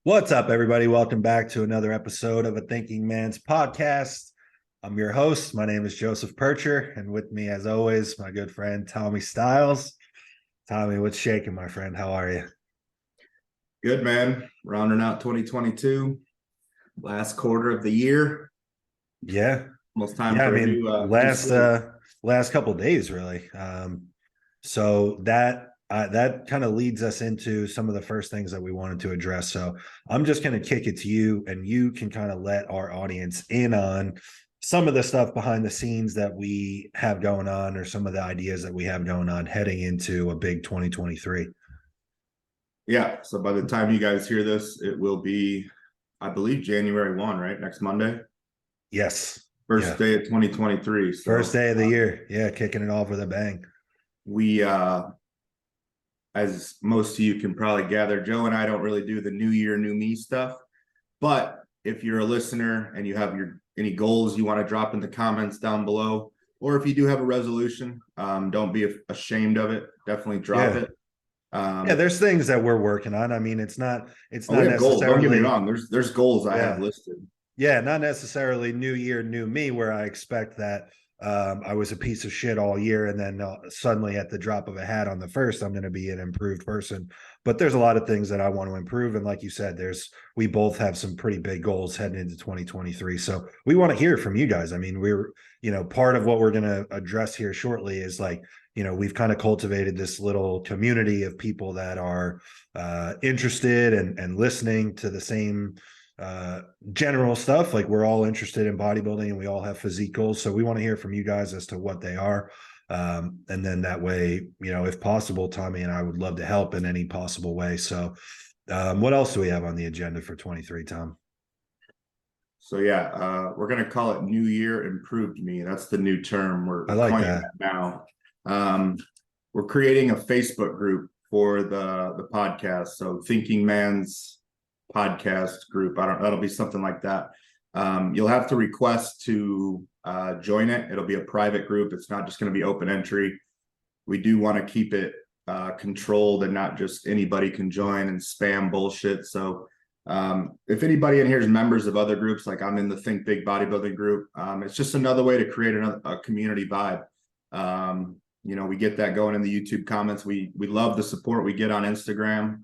What's up, everybody? Welcome back to another episode of a Thinking Man's podcast. I'm your host. My name is Joseph PIRCHER, and with me, as always, my good friend Tommy Stiles. Tommy, what's shaking, my friend? How are you? Good, man. Rounding out 2022, last quarter of the year. Yeah, Almost time yeah. I for a mean, new last slate. last couple of days, really. So that kind of leads us into some of the first things that we wanted to address. So I'm just going to kick it to you, and you can kind of let our audience in on some of the stuff behind the scenes that we have going on, or some of the ideas that we have going on heading into a big 2023. Yeah. So by the time you guys hear this, it will be, I believe, January 1, right? Next Monday. Yes. First Yeah. day of 2023. First So day of the year. Yeah. Kicking it off with a bang. we, as most of you can probably gather, Joe and I don't really do the new year, new me stuff. But if you're a listener and you have any goals you want to drop in the comments down below, or if you do have a resolution, don't be ashamed of it. Definitely drop Yeah. it. Yeah. There's things that we're working on. I mean, it's We not have goals. Don't get me necessarily, wrong. There's goals I have yeah. listed. Yeah, not necessarily new year, new me, where I expect that I was a piece of shit all year, and then suddenly at the drop of a hat on the first, I'm going to be an improved person. But there's a lot of things that I want to improve, and like you said, we both have some pretty big goals heading into 2023. So we want to hear from you guys. I mean, part of what we're going to address here shortly is like, we've kind of cultivated this little community of people that are interested and listening to the same general stuff. Like, we're all interested in bodybuilding and we all have physique goals, so we want to hear from you guys as to what they are. And then that way, if possible, Tommy and I would love to help in any possible way. So what else do we have on the agenda for 23, Tom? So yeah, we're gonna call it New Year Improved Me. That's the new term I we're like coining that. that now. We're creating a Facebook group for the podcast. So Thinking Man's podcast group. That'll be something like that. You'll have to request to join it. It'll be a private group. It's not just going to be open entry. We do want to keep it controlled and not just anybody can join and spam bullshit. So if anybody in here is members of other groups, like I'm in the Think Big Bodybuilding group, it's just another way to create a community vibe. We get that going in the YouTube comments. We love the support we get on Instagram.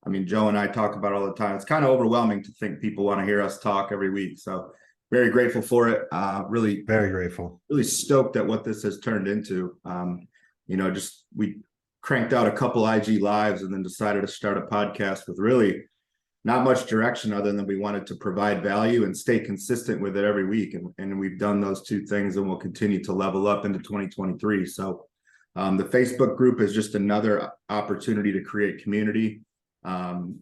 I mean, Joe and I talk about it all the time. It's kind of overwhelming to think people want to hear us talk every week. So very grateful for it. Really, Very grateful. really stoked at what this has turned into. We cranked out a couple IG lives and then decided to start a podcast with really not much direction other than we wanted to provide value and stay consistent with it every week. And we've done those two things and we'll continue to level up into 2023. So the Facebook group is just another opportunity to create community.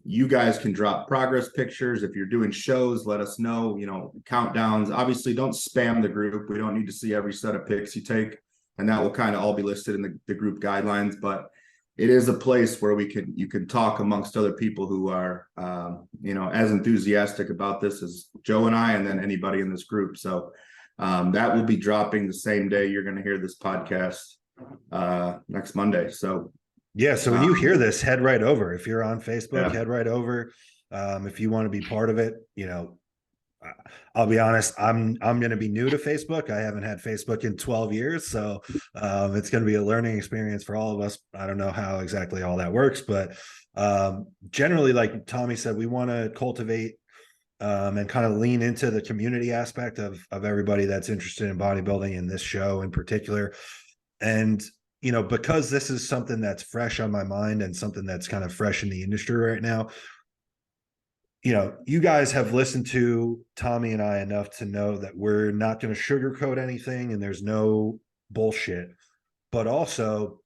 You guys can drop progress pictures. If you're doing shows, let us know, countdowns. Obviously, don't spam the group. We don't need to see every set of pics you take. And that will kind of all be listed in the group guidelines. But it is a place where you can talk amongst other people who are, as enthusiastic about this as Joe and I, and then anybody in this group. So that will be dropping the same day you're going to hear this podcast next Monday. So Yeah, so when you hear this, head right over. If you're on Facebook, head right over. If you want to be part of it, I'll be honest, I'm going to be new to Facebook. I haven't had Facebook in 12 years, so it's going to be a learning experience for all of us. I don't know how exactly all that works, but generally, like Tommy said, we want to cultivate and kind of lean into the community aspect of everybody that's interested in bodybuilding, in this show in particular. And because this is something that's fresh on my mind and something that's kind of fresh in the industry right now, you guys have listened to Tommy and I enough to know that we're not going to sugarcoat anything and there's no bullshit. But also,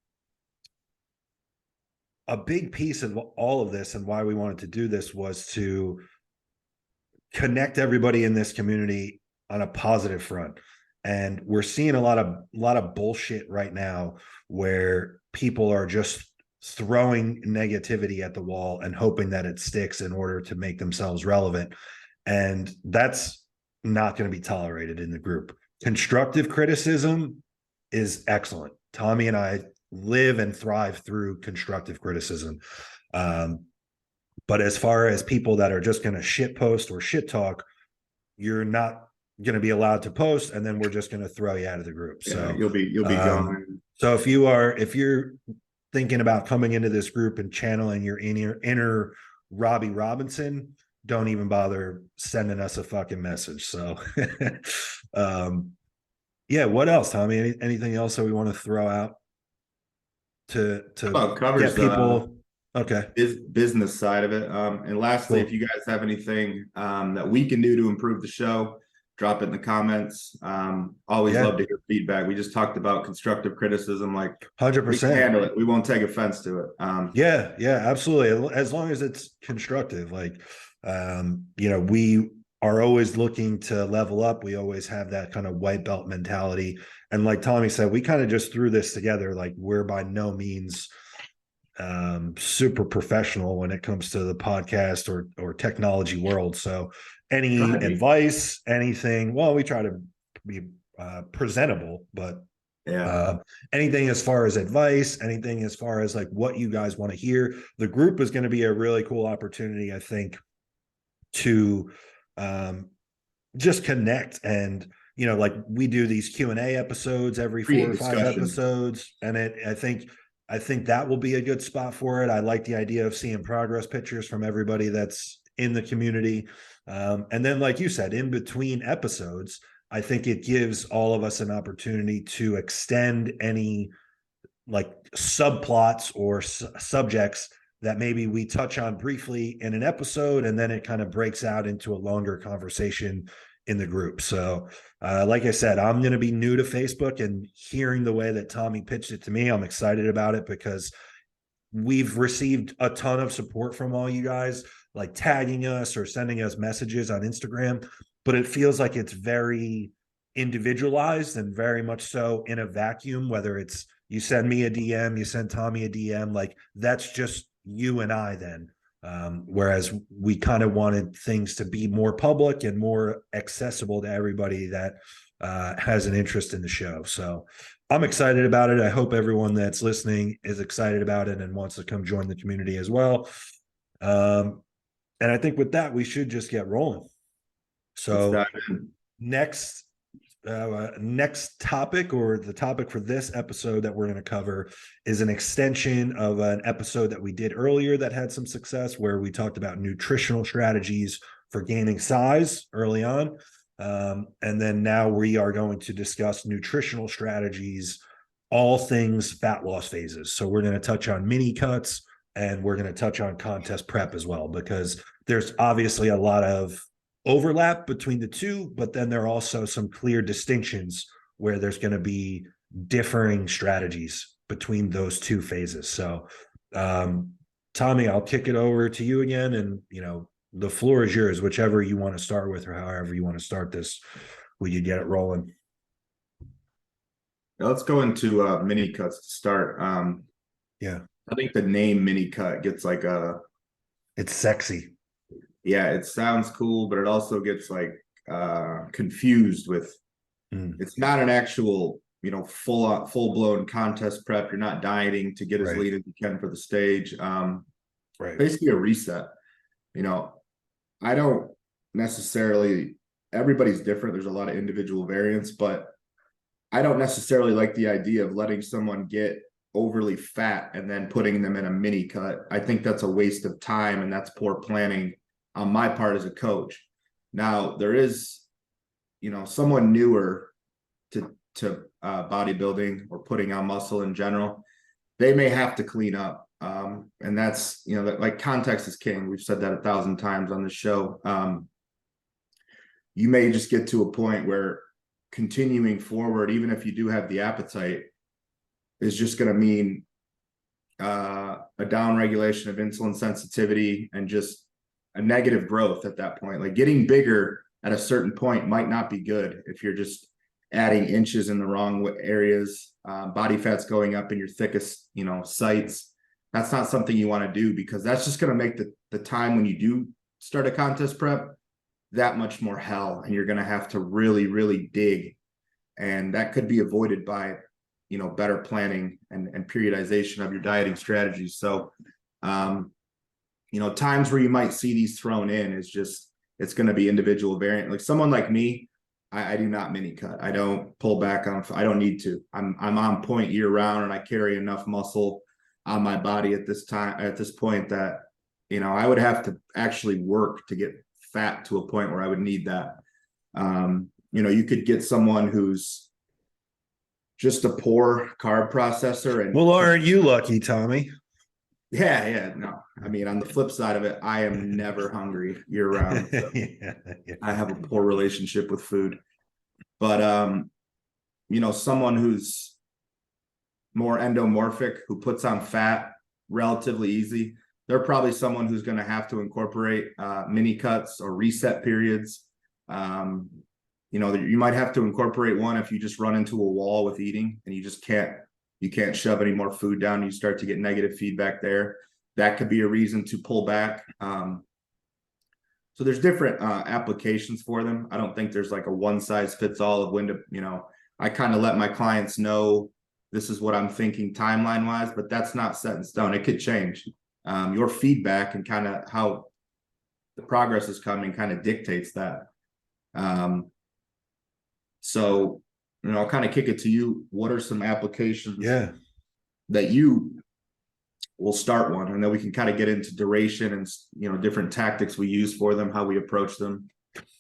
a big piece of all of this and why we wanted to do this was to connect everybody in this community on a positive front. And we're seeing a lot of bullshit right now where people are just throwing negativity at the wall and hoping that it sticks in order to make themselves relevant. And that's not going to be tolerated in the group. Constructive criticism is excellent. Tommy and I live and thrive through constructive criticism. But as far as people that are just going to shit post or shit talk, you're not going to be allowed to post, and then we're just going to throw you out of the group. Yeah, So you'll be gone. So if you're thinking about coming into this group and channeling your inner Robbie Robinson, don't even bother sending us a fucking message. So yeah, what else, Tommy? Anything else that we want to throw out to Covers get people okay. business side of it. And lastly, if Cool. you guys have anything that we can do to improve the show, drop it in the comments. Always Yeah. love to hear feedback. We just talked about constructive criticism. Like, we can 100%. handle it. We won't take offense to it. Yeah, absolutely. As long as it's constructive, like, we are always looking to level up. We always have that kind of white belt mentality. And like Tommy said, we kind of just threw this together. Like, we're by no means super professional when it comes to the podcast or technology world. So any advice, anything, well, we try to be presentable, but anything as far as advice, anything as far as like what you guys want to hear, the group is going to be a really cool opportunity, I think, to just connect. And like, we do these Q&A episodes every 4 or 5 episodes, and I think that will be a good spot for it. I like the idea of seeing progress pictures from everybody that's in the community, and then, like you said, in between episodes, I think it gives all of us an opportunity to extend any like subplots or subjects that maybe we touch on briefly in an episode, and then it kind of breaks out into a longer conversation in the group. So like I said, I'm going to be new to Facebook, and hearing the way that Tommy pitched it to me, I'm excited about it, because we've received a ton of support from all you guys, like tagging us or sending us messages on Instagram, but it feels like it's very individualized and very much so in a vacuum. Whether it's you send me a DM, you send Tommy a DM, like, that's just you and I then. Whereas we kind of wanted things to be more public and more accessible to everybody that has an interest in the show. So I'm excited about it. I hope everyone that's listening is excited about it and wants to come join the community as well. And I think with that, we should just get rolling. So next topic, or the topic for this episode that we're going to cover, is an extension of an episode that we did earlier that had some success, where we talked about nutritional strategies for gaining size early on. And then now we are going to discuss nutritional strategies, all things fat loss phases. So we're going to touch on mini cuts, and we're going to touch on contest prep as well, because there's obviously a lot of overlap between the two, but then there are also some clear distinctions where there's going to be differing strategies between those two phases. So Tommy, I'll kick it over to you again, and the floor is yours, whichever you want to start with, or however you want to start this, we could get it rolling. Let's go into mini cuts to start. Yeah, I think the name mini cut gets like it's sexy. Yeah, it sounds cool, but it also gets like confused with it's not an actual full blown contest prep. You're not dieting to get as lean as you can for the stage. Basically a reset. I don't necessarily, everybody's different. There's a lot of individual variants, but I don't necessarily like the idea of letting someone get overly fat and then putting them in a mini cut. I think that's a waste of time, and that's poor planning on my part as a coach. Now, there is, someone newer to bodybuilding or putting on muscle in general, they may have to clean up. And that's, that, like, context is king. We've said that 1,000 times on the show. You may just get to a point where continuing forward, even if you do have the appetite, is just going to mean a down regulation of insulin sensitivity and just a negative growth at that point. Like, getting bigger at a certain point might not be good if you're just adding inches in the wrong areas, body fat's going up in your thickest, sites. That's not something you want to do, because that's just going to make the time when you do start a contest prep that much more hell, and you're going to have to really, really dig. And that could be avoided by, better planning and periodization of your dieting strategies. So times where you might see these thrown in is just, it's going to be individual variant. Like someone like me, I do not mini cut. I don't pull back on, I don't need to. I'm on point year round, and I carry enough muscle on my body at this point that, I would have to actually work to get fat to a point where I would need that. You could get someone who's just a poor carb processor. And well, aren't you lucky, Tommy? yeah, no. I mean, on the flip side of it, I am never hungry year round. So Yeah. I have a poor relationship with food. But someone who's more endomorphic, who puts on fat relatively easy, they're probably someone who's going to have to incorporate mini cuts or reset periods. You might have to incorporate one if you just run into a wall with eating and you can't shove any more food down. You start to get negative feedback there. That could be a reason to pull back. So there's different applications for them. I don't think there's like a one size fits all of when to, I kind of let my clients know this is what I'm thinking timeline wise, but that's not set in stone. It could change. Your feedback and kind of how the progress is coming kind of dictates that. So, I'll kind of kick it to you. What are some applications that you will start one, and then we can kind of get into duration and, different tactics we use for them, how we approach them.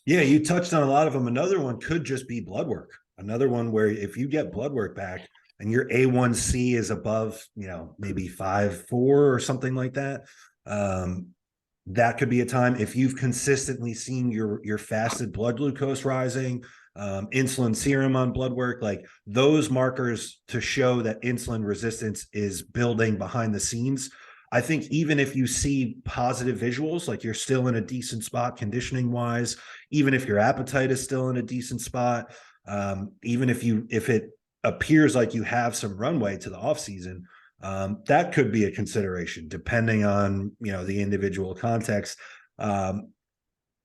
Yeah, you touched on a lot of them. Another one could just be blood work. Another one where if you get blood work back and your A1C is above, maybe 5.4 or something like that, that could be a time. If you've consistently seen your fasted blood glucose rising, insulin serum on blood work, like those markers to show that insulin resistance is building behind the scenes. I think even if you see positive visuals, like you're still in a decent spot conditioning wise, even if your appetite is still in a decent spot, even if it appears like you have some runway to the off season, that could be a consideration depending on, the individual context. And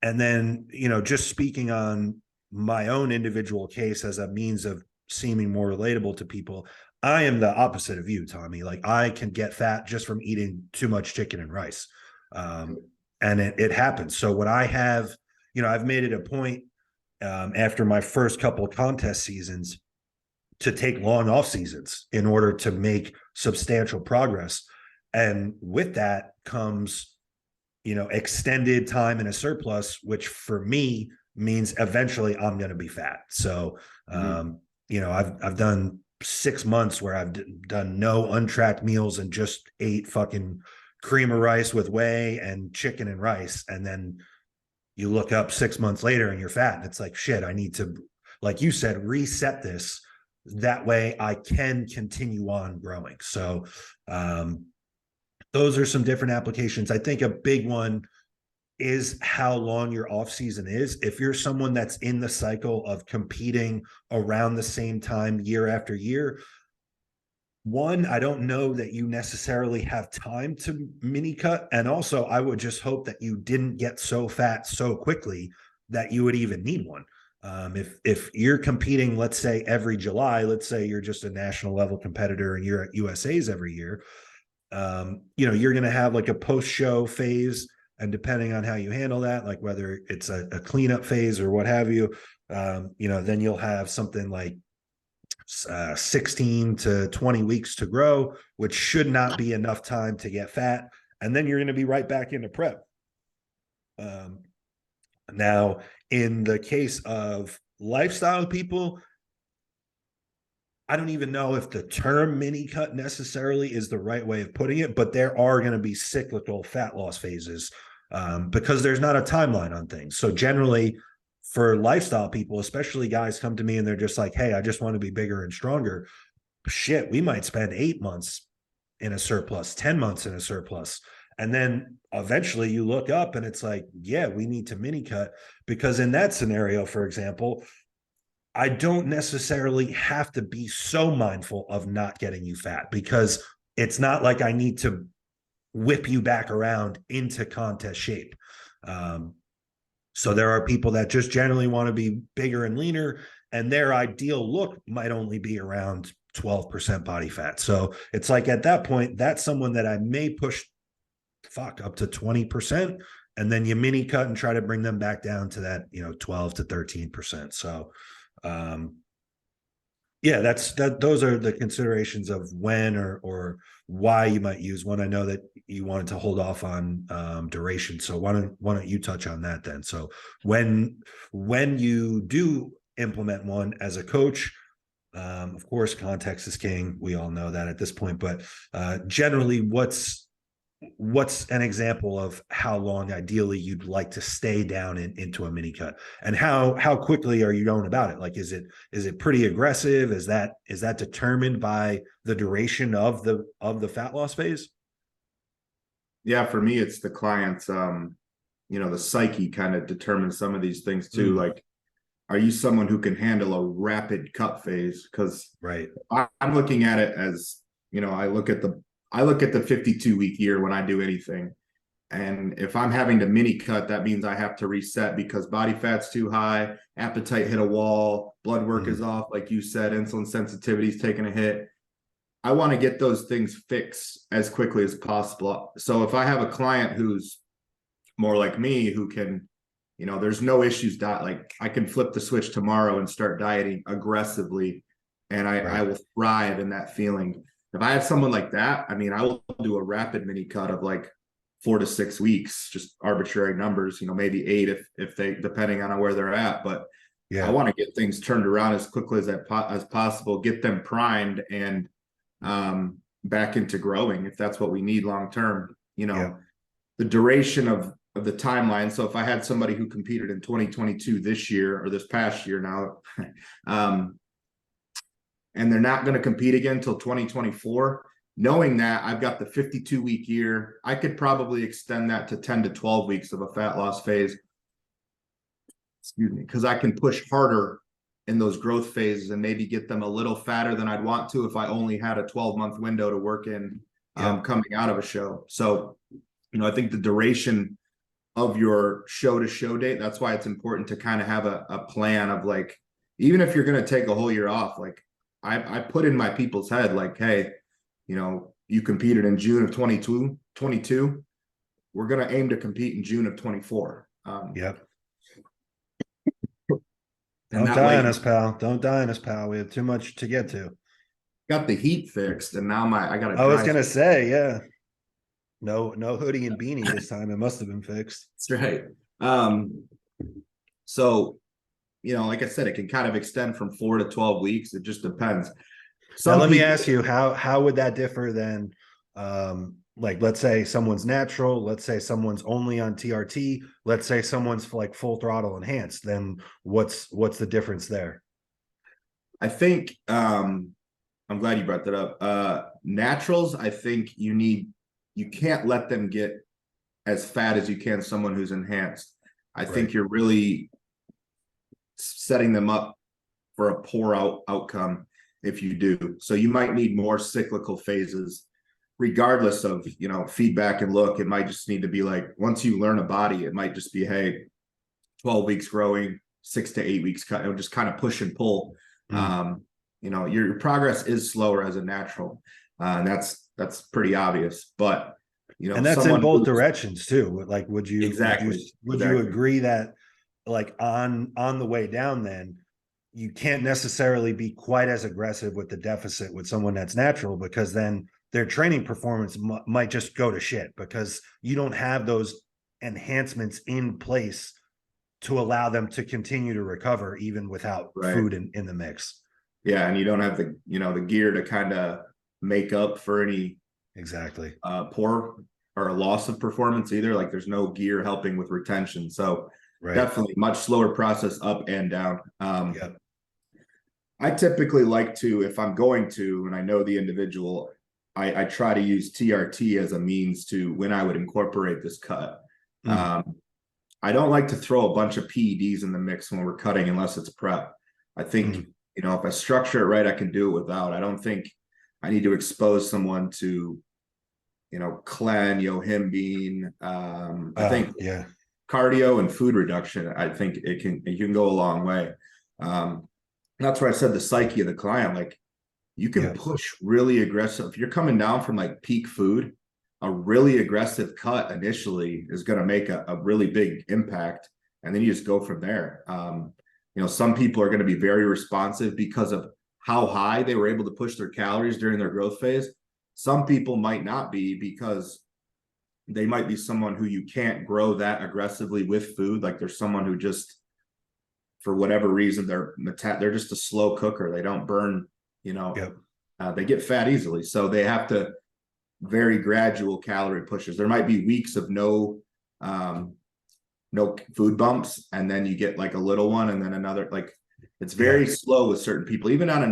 then, just speaking on my own individual case as a means of seeming more relatable to people, I am the opposite of you, Tommy. Like I can get fat just from eating too much chicken and rice. And it happens. So when I have, I've made it a point after my first couple of contest seasons to take long off seasons in order to make substantial progress. And with that comes, extended time in a surplus, which for me means eventually I'm going to be fat. So, I've done 6 months where I've done no untracked meals and just ate fucking cream of rice with whey and chicken and rice. And then you look up 6 months later and you're fat. And it's like, shit, I need to, like you said, reset this. That way I can continue on growing. So, those are some different applications. I think a big one is how long your off season is. If you're someone that's in the cycle of competing around the same time year after year, one, I don't know that you necessarily have time to mini cut. And also I would just hope that you didn't get so fat so quickly that you would even need one. If you're competing, let's say every July, let's say you're just a national level competitor and you're at USA's every year, you're going to have like a post-show phase. And depending on how you handle that, like whether it's a cleanup phase or what have you, then you'll have something like 16 to 20 weeks to grow, which should not be enough time to get fat. And then you're going to be right back into prep. Now, in the case of lifestyle people, I don't even know if the term mini cut necessarily is the right way of putting it, but there are going to be cyclical fat loss phases because there's not a timeline on things. So generally for lifestyle people, especially guys come to me and they're just like, hey, I just want to be bigger and stronger. Shit, we might spend 8 months in a surplus, 10 months in a surplus. And then eventually you look up and it's like, yeah, we need to mini cut, because in that scenario, for example, I don't necessarily have to be so mindful of not getting you fat, because it's not like I need to whip you back around into contest shape. So there are people that just generally want to be bigger and leaner, and their ideal look might only be around 12% body fat. So it's like at that point, that's someone that I may push up to 20%. And then you mini cut and try to bring them back down to that, 12 to 13%. So, yeah, those are the considerations of when or why you might use one. I know that you wanted to hold off on duration. So why don't you touch on that then? So when you do implement one as a coach, of course, context is king. We all know that at this point, but generally what's an example of how long ideally you'd like to stay down into a mini cut, and how quickly are you going about it? Like, is it pretty aggressive? Is that determined by the duration of the fat loss phase? Yeah, for me, it's the client's, the psyche kind of determines some of these things too. Like, are you someone who can handle a rapid cut phase? Because right, I'm looking at it as, I look at the 52-week year when I do anything. And if I'm having to mini cut, that means I have to reset because body fat's too high, appetite hit a wall, blood work is off, like you said, insulin sensitivity is taking a hit. I want to get those things fixed as quickly as possible. So if I have a client who's more like me, who can, there's no issues, like I can flip the switch tomorrow and start dieting aggressively, and I will thrive in that feeling. If I have someone like that, I mean, I will do a rapid mini cut of like 4 to 6 weeks, just arbitrary numbers, maybe 8 if they, depending on where they're at. But yeah, I want to get things turned around as quickly as possible, get them primed and back into growing if that's what we need long term. The duration of the timeline. So if I had somebody who competed in 2022 this year or this past year now, and they're not going to compete again until 2024, knowing that I've got the 52-week year, I could probably extend that to 10 to 12 weeks of a fat loss phase. Excuse me, because I can push harder in those growth phases and maybe get them a little fatter than I'd want to if I only had a 12-month window to work in coming out of a show. So, I think the duration of your show to show date, that's why it's important to kind of have a plan of, like, even if you're going to take a whole year off, like I put in my people's head, like, hey, you competed in June of 22, we're going to aim to compete in June of 24. Yep. Don't die on us, pal. Don't die on us, pal. We have too much to get to. Got the heat fixed, and now I got to. I was going to say, yeah. No hoodie and beanie this time. It must have been fixed. That's right. So, like I said, it can kind of extend from 4 to 12 weeks. It just depends. Now, let me ask you, how would that differ then? Like, let's say someone's natural, let's say someone's only on TRT, let's say someone's like full throttle enhanced, then what's the difference there? I think, I'm glad you brought that up. Naturals, I think you can't let them get as fat as you can someone who's enhanced. I think you're really setting them up for a poor outcome if you do. So you might need more cyclical phases, regardless of, feedback and look. It might just need to be like, once you learn a body, it might just be, hey, 12 weeks growing, 6 to 8 weeks cut, just kind of push and pull. Your progress is slower as a natural. And that's pretty obvious, but and that's in both directions too. Like, would you agree that, like, on the way down, then you can't necessarily be quite as aggressive with the deficit with someone that's natural, because then their training performance might just go to shit because you don't have those enhancements in place to allow them to continue to recover even without food in the mix. Yeah, and you don't have the gear to kind of make up for any poor or loss of performance either. Like, there's no gear helping with retention. So definitely much slower process up and down. I typically like to, if I'm going to, and I know the individual, I try to use TRT as a means to when I would incorporate this cut. I don't like to throw a bunch of PEDs in the mix when we're cutting unless it's prep. I think, if I structure it right, I can do it without. I don't think I need to expose someone to, clen, yohimbine. I think cardio and food reduction, I think it can go a long way. That's where I said the psyche of the client, like, you can push really aggressive. If you're coming down from like peak food, a really aggressive cut initially is going to make a really big impact. And then you just go from there. Some people are going to be very responsive because of how high they were able to push their calories during their growth phase. Some people might not be, because they might be someone who you can't grow that aggressively with food. Like there's someone who just, for whatever reason, they're just a slow cooker. They don't burn, Yep. They get fat easily. So they have to very gradual calorie pushes. There might be weeks of no food bumps, and then you get like a little one, and then another. Like it's very slow with certain people, even when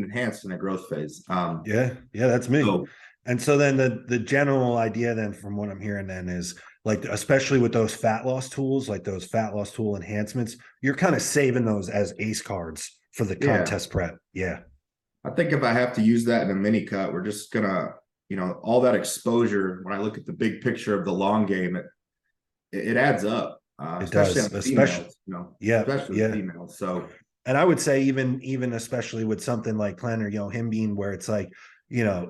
enhanced in a growth phase. Yeah, that's me. So, and so then the general idea then, from what I'm hearing then, is like, especially with those fat loss tools, like those fat loss tool enhancements, you're kind of saving those as ace cards for the contest prep. Yeah. I think if I have to use that in a mini cut, we're just gonna, all that exposure, when I look at the big picture of the long game, it adds up, It especially does, on especially, females, yeah, especially with females. So, and I would say even especially with something like Clenner, him being where it's like,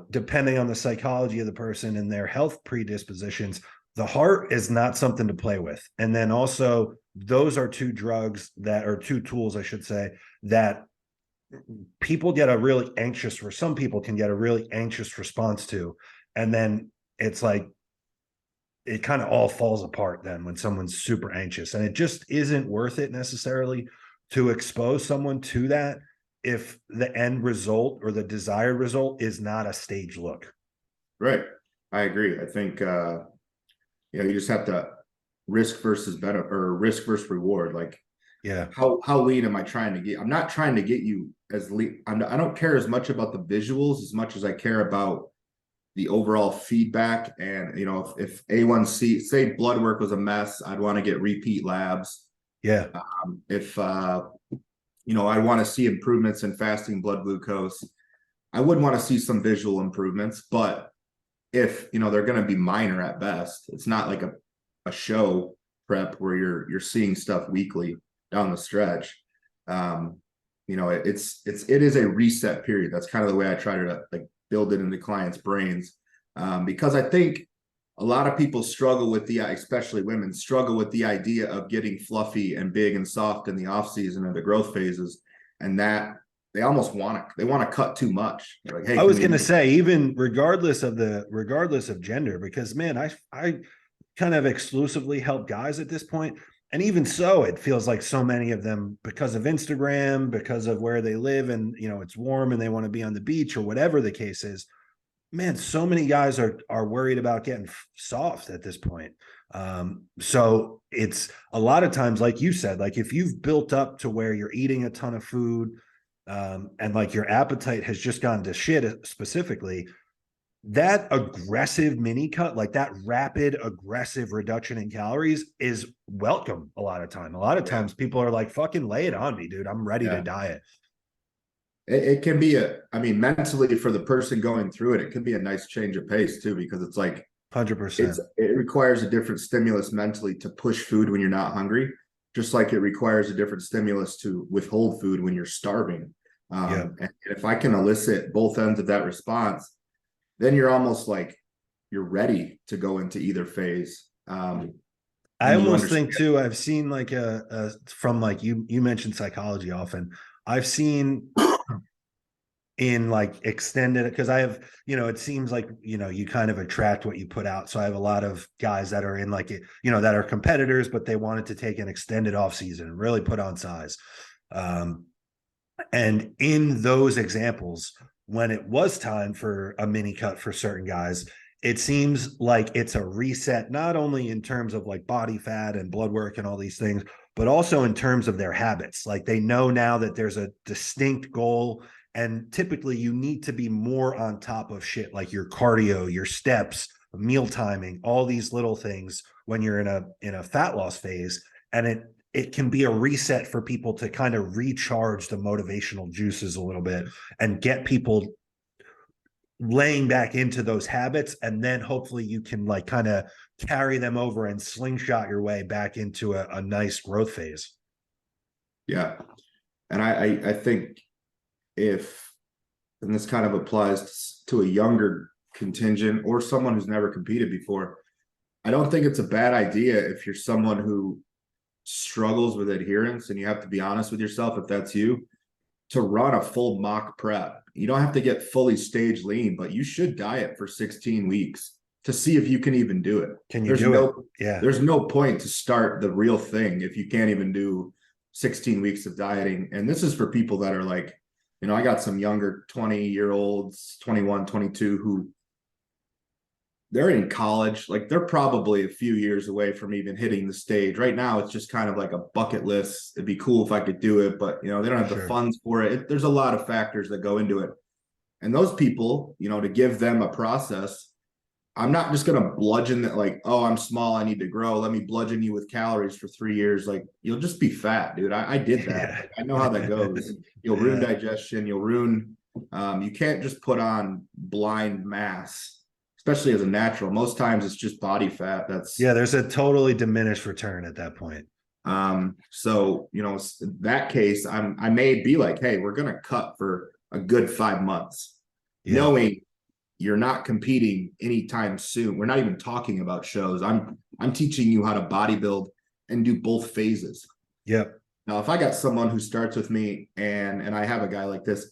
depending on the psychology of the person and their health predispositions, the heart is not something to play with. And then also, those are two tools, I should say, that people get a really anxious, or some people can get a really anxious response to. And then it's like, it kind of all falls apart then when someone's super anxious, and it just isn't worth it necessarily to expose someone to that if the end result or the desired result is not a stage look. Right. I agree. I think, you just have to risk versus benefit, or risk versus reward. Like, how lean am I trying to get? I'm not trying to get you as lean. I don't care as much about the visuals as much as I care about the overall feedback. And, if A1C, say blood work was a mess, I'd want to get repeat labs. Yeah. If, I want to see improvements in fasting blood glucose, I would want to see some visual improvements. But if, they're going to be minor at best, it's not like a show prep where you're seeing stuff weekly down the stretch. It is a reset period. That's kind of the way I try to like build it into clients' brains, because I think a lot of people struggle with especially women struggle with the idea of getting fluffy and big and soft in the off season and the growth phases, and that they almost want to cut too much. They're like, hey, I was going to say, even regardless of gender, because man, I kind of exclusively help guys at this point. And even so, it feels like so many of them, because of Instagram, because of where they live, and it's warm and they want to be on the beach or whatever the case is, man, so many guys are worried about getting soft at this point. So it's a lot of times, like you said, like if you've built up to where you're eating a ton of food, and like your appetite has just gone to shit specifically, that aggressive mini cut, like that rapid aggressive reduction in calories, is welcome a lot of times. People are like, fucking lay it on me, dude. I'm ready to diet. It can be mentally for the person going through it, it can be a nice change of pace too, because it's like 100%. It requires a different stimulus mentally to push food when you're not hungry, just like it requires a different stimulus to withhold food when you're starving. And if I can elicit both ends of that response, then you're almost like you're ready to go into either phase. I almost think too, I've seen like from like you mentioned psychology often. I've seen in like extended, because I have, it seems like, you kind of attract what you put out. So I have a lot of guys that are in like it, that are competitors, but they wanted to take an extended off season and really put on size. And in those examples, when it was time for a mini cut for certain guys, it seems like it's a reset, not only in terms of like body fat and blood work and all these things, but also in terms of their habits. Like they know now that there's a distinct goal, and typically you need to be more on top of shit like your cardio, your steps, meal timing, all these little things when you're in a fat loss phase. And it can be a reset for people to kind of recharge the motivational juices a little bit and get people laying back into those habits. And then hopefully you can like kind of carry them over and slingshot your way back into a nice growth phase. Yeah. And I think and this kind of applies to a younger contingent or someone who's never competed before, I don't think it's a bad idea if you're someone who struggles with adherence, and you have to be honest with yourself if that's you, to run a full mock prep. You don't have to get fully stage lean, but you should diet for 16 weeks to see if you can even do it. Can you do it? Yeah. There's no point to start the real thing if you can't even do 16 weeks of dieting. And this is for people that are like, you know, I got some younger 20-year-olds, 21, 22, who they're in college. Like, they're probably a few years away from even hitting the stage. Right now, it's just kind of like a bucket list. It'd be cool if I could do it, but, you know, they don't have the funds for it. There's a lot of factors that go into it. And those people, you know, to give them a process, I'm not just going to bludgeon that, like, oh, I'm small, I need to grow. Let me bludgeon you with calories for 3 years. Like, you'll just be fat, dude. I did that. Yeah. I know how that goes. You'll ruin digestion. You'll ruin, you can't just put on blind mass, especially as a natural. Most times it's just body fat. There's a totally diminished return at that point. So, you know, in that case, I may be like, hey, we're going to cut for a good 5 months, knowing you're not competing anytime soon. We're not even talking about shows. I'm teaching you how to bodybuild and do both phases. Yep. Now, if I got someone who starts with me and I have a guy like this,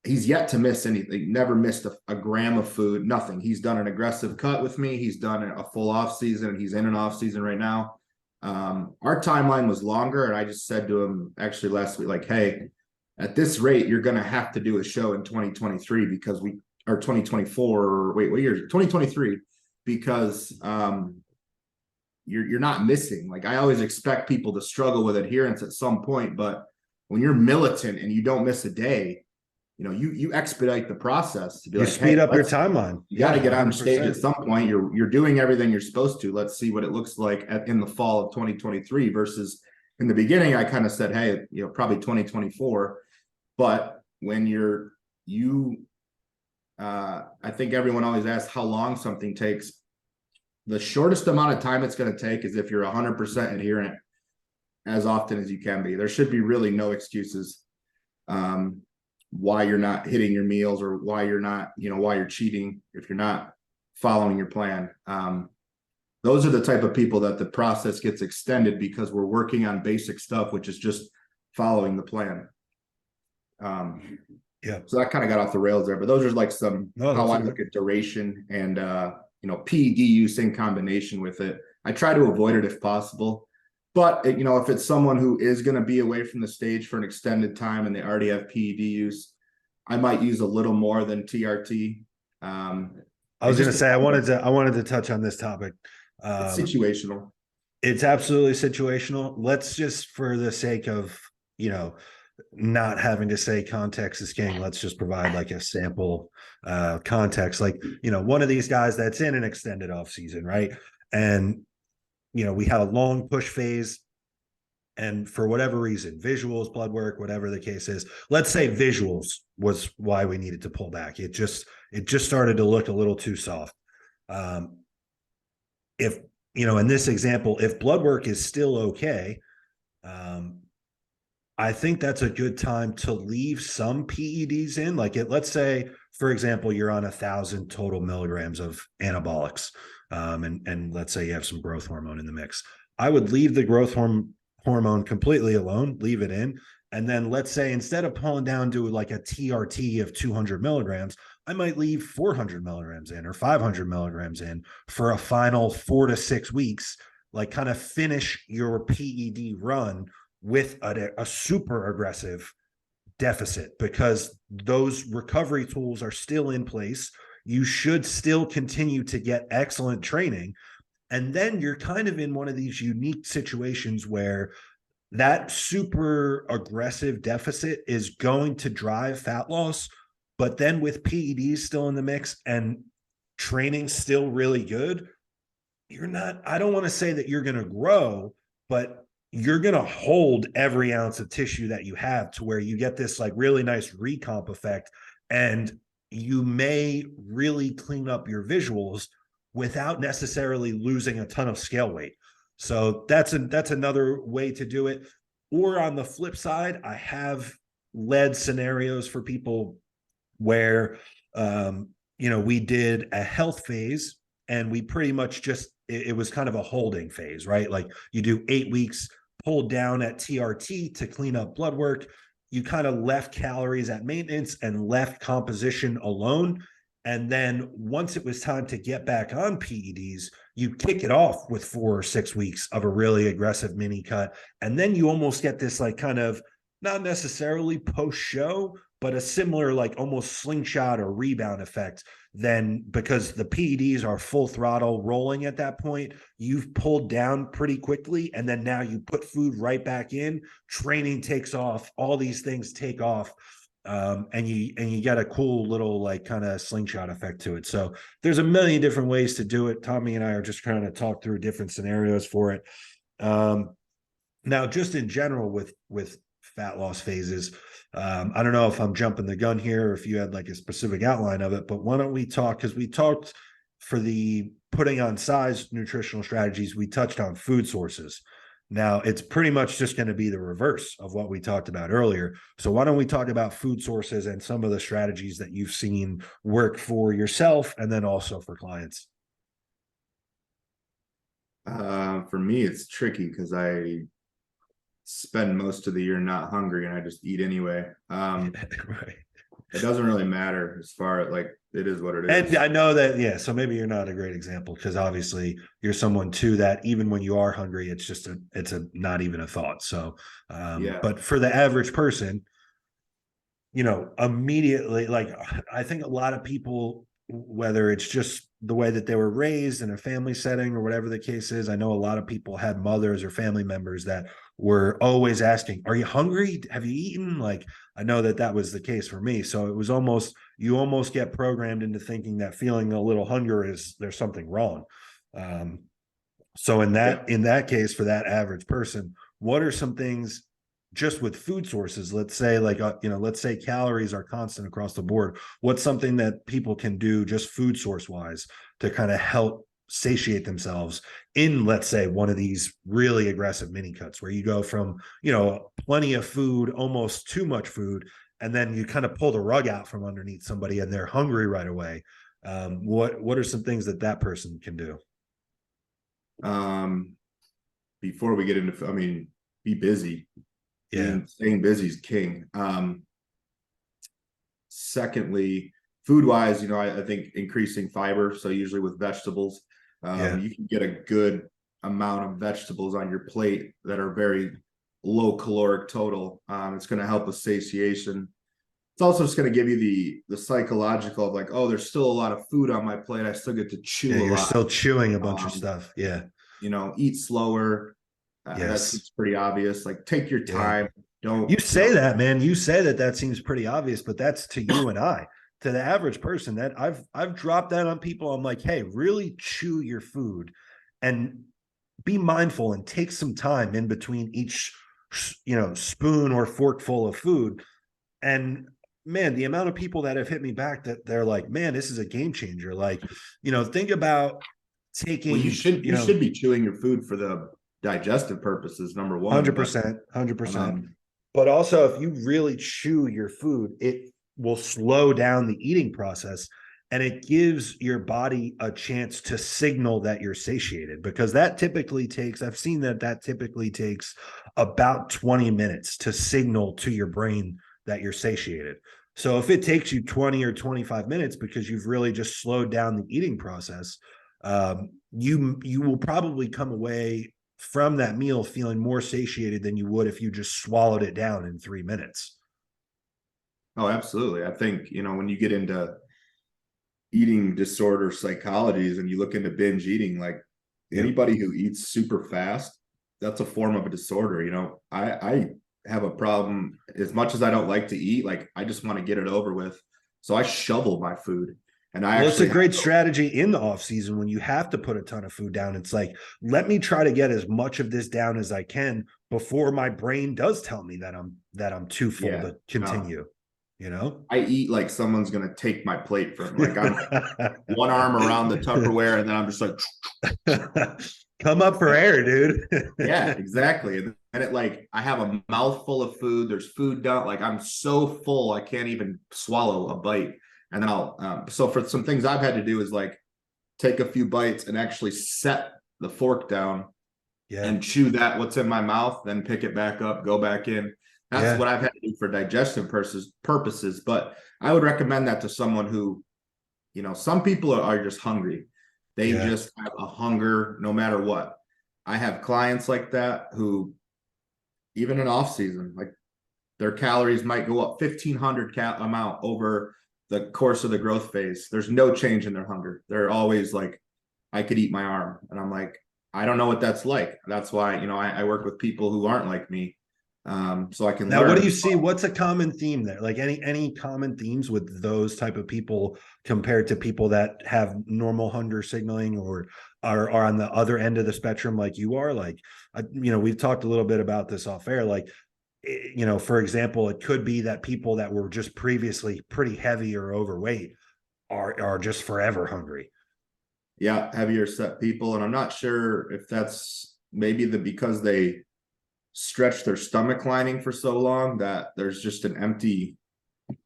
he's yet to miss anything, never missed a gram of food, nothing. He's done an aggressive cut with me. He's done a full off season. He's in an off season right now. Our timeline was longer. And I just said to him actually last week, like, hey, at this rate, you're going to have to do a show in 2023 because or 2024, wait, what year is it? 2023, because you're not missing. Like, I always expect people to struggle with adherence at some point, but when you're militant and you don't miss a day, you know, you expedite the process to be like, speed up your timeline. You got to get on stage at some point. You're doing everything you're supposed to. Let's see what it looks like in the fall of 2023 versus in the beginning. I kind of said, hey, you know, probably 2024. But when I think everyone always asks how long something takes. The shortest amount of time it's going to take is if you're 100% adherent as often as you can be. There should be really no excuses why you're not hitting your meals or why you're not, you know, why you're cheating if you're not following your plan. Those are the type of people that the process gets extended because we're working on basic stuff, which is just following the plan. So that kind of got off the rails there, but those are like how I look at duration and, you know, PED use in combination with it. I try to avoid it if possible, but you know, if it's someone who is going to be away from the stage for an extended time and they already have PED use, I might use a little more than TRT. I was going to say, I wanted to touch on this topic. It's situational. It's absolutely situational. Let's just, for the sake of, you know, not having to say context is king, let's just provide like a sample context. Like, you know, one of these guys that's in an extended off season, right? And, you know, we had a long push phase, and for whatever reason, visuals, blood work, whatever the case is, let's say visuals was why we needed to pull back. It just started to look a little too soft. If, you know, in this example, if blood work is still okay, I think that's a good time to leave some PEDs in. Like, let's say, for example, you're on 1,000 total milligrams of anabolics, and let's say you have some growth hormone in the mix. I would leave the growth hormone completely alone, leave it in. And then let's say instead of pulling down to like a TRT of 200 milligrams, I might leave 400 milligrams in or 500 milligrams in for a final 4 to 6 weeks, like kind of finish your PED run with a super aggressive deficit, because those recovery tools are still in place. You should still continue to get excellent training. And then you're kind of in one of these unique situations where that super aggressive deficit is going to drive fat loss. But then with PEDs still in the mix and training still really good, I don't want to say that you're going to grow, but you're going to hold every ounce of tissue that you have to where you get this like really nice recomp effect. And you may really clean up your visuals without necessarily losing a ton of scale weight. So that's another way to do it. Or on the flip side, I have led scenarios for people where we did a health phase, and we pretty much just, it was kind of a holding phase, right? Like you do 8 weeks, pulled down at TRT to clean up blood work. You kind of left calories at maintenance and left composition alone. And then once it was time to get back on PEDs, you kick it off with 4 or 6 weeks of a really aggressive mini cut. And then you almost get this like kind of, not necessarily post show, but a similar like almost slingshot or rebound effect. Then because the PEDs are full throttle rolling at that point, you've pulled down pretty quickly, and then now you put food right back in, training takes off, all these things take off, and you get a cool little like kind of slingshot effect to it. So there's a million different ways to do it. Tommy and I are just trying to talk through different scenarios for it. Now just in general with fat loss phases, I don't know if I'm jumping the gun here or if you had like a specific outline of it, but why don't we talk, because we talked for the putting on size nutritional strategies, we touched on food sources. Now it's pretty much just going to be the reverse of what we talked about earlier. So why don't we talk about food sources and some of the strategies that you've seen work for yourself and then also for clients? For me, it's tricky because I spend most of the year not hungry and I just eat anyway. Right. It doesn't really matter as far as like, it is what it is. And I know that, yeah, so maybe you're not a great example because obviously you're someone too that even when you are hungry, it's just it's not even a thought. So, Yeah. but for the average person, immediately, like I think a lot of people, whether it's just the way that they were raised in a family setting or whatever the case is, I know a lot of people had mothers or family members that were always asking, "Are you hungry? Have you eaten?" Like I know that was the case for me. So it was almost, you almost get programmed into thinking that feeling a little hunger is there's something wrong. So in that case, for that average person, what are some things just with food sources? Let's say like let's say calories are constant across the board. What's something that people can do just food source wise to kind of help satiate themselves in, let's say, one of these really aggressive mini cuts where you go from plenty of food, almost too much food, and then you kind of pull the rug out from underneath somebody and they're hungry right away. What are some things that person can do? Before we get into, I mean, be busy. Yeah. Staying busy is king. Secondly, food wise, I think increasing fiber. So usually with vegetables, you can get a good amount of vegetables on your plate that are very low caloric total. It's going to help with satiation. It's also just going to give you the psychological of like, oh, there's still a lot of food on my plate. I still get to chew a You're lot. still chewing a bunch of stuff. Yeah. Eat slower. Yes. That's pretty obvious. Like take your time. Don't you say that, man. You say that seems pretty obvious, but that's to you and I. To the average person, that I've dropped that on people. I'm like, hey, really chew your food and be mindful and take some time in between each spoon or forkful of food. And man, the amount of people that have hit me back that they're like, man, this is a game changer. Like, think about taking, well, you should be chewing your food for the digestive purposes, number one. 100%. But also, if you really chew your food, it will slow down the eating process and it gives your body a chance to signal that you're satiated, because that typically takes, I've seen that typically takes about 20 minutes to signal to your brain that you're satiated. So if it takes you 20 or 25 minutes because you've really just slowed down the eating process, you will probably come away from that meal feeling more satiated than you would if you just swallowed it down in 3 minutes. Oh, absolutely. I think, when you get into eating disorder psychologies and you look into binge eating, like anybody who eats super fast, that's a form of a disorder. I have a problem. As much as I don't like to eat, like I just want to get it over with. So I shovel my food. And it's a great strategy in the off season when you have to put a ton of food down. It's like, let me try to get as much of this down as I can before my brain does tell me that I'm too full to continue. I eat like someone's gonna take my plate from, like I'm one arm around the Tupperware and then I'm just like come up for air, dude. Yeah, exactly. And it like I have a mouthful of food, there's food down, like I'm so full I can't even swallow a bite. And then so for some things I've had to do is like take a few bites and actually set the fork down and chew that what's in my mouth, then pick it back up, go back in. That's what I've had to do for digestive purposes. But I would recommend that to someone who, some people are just hungry. They just have a hunger no matter what. I have clients like that who, even in off season, like their calories might go up 1,500 amount over the course of the growth phase. There's no change in their hunger. They're always like, I could eat my arm. And I'm like, I don't know what that's like. That's why, I work with people who aren't like me. So I can now learn. What do you see? What's a common theme there? Like any common themes with those type of people compared to people that have normal hunger signaling or are on the other end of the spectrum like you are? Like, we've talked a little bit about this off air. Like, for example, it could be that people that were just previously pretty heavy or overweight are just forever hungry. Yeah, heavier set people. And I'm not sure if that's maybe because they stretch their stomach lining for so long that there's just an empty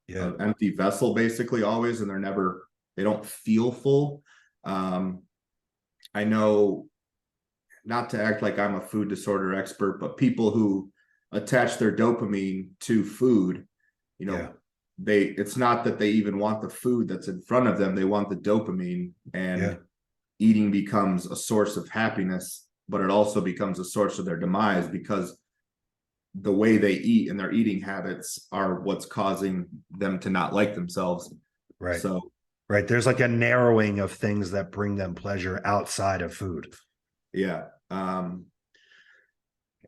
vessel basically always, and they don't feel full. I know, not to act like I'm a food disorder expert, but people who attach their dopamine to food, it's not that they even want the food that's in front of them. They want the dopamine, and eating becomes a source of happiness, but it also becomes a source of their demise because the way they eat and their eating habits are what's causing them to not like themselves. Right. So, right. There's like a narrowing of things that bring them pleasure outside of food. Yeah. And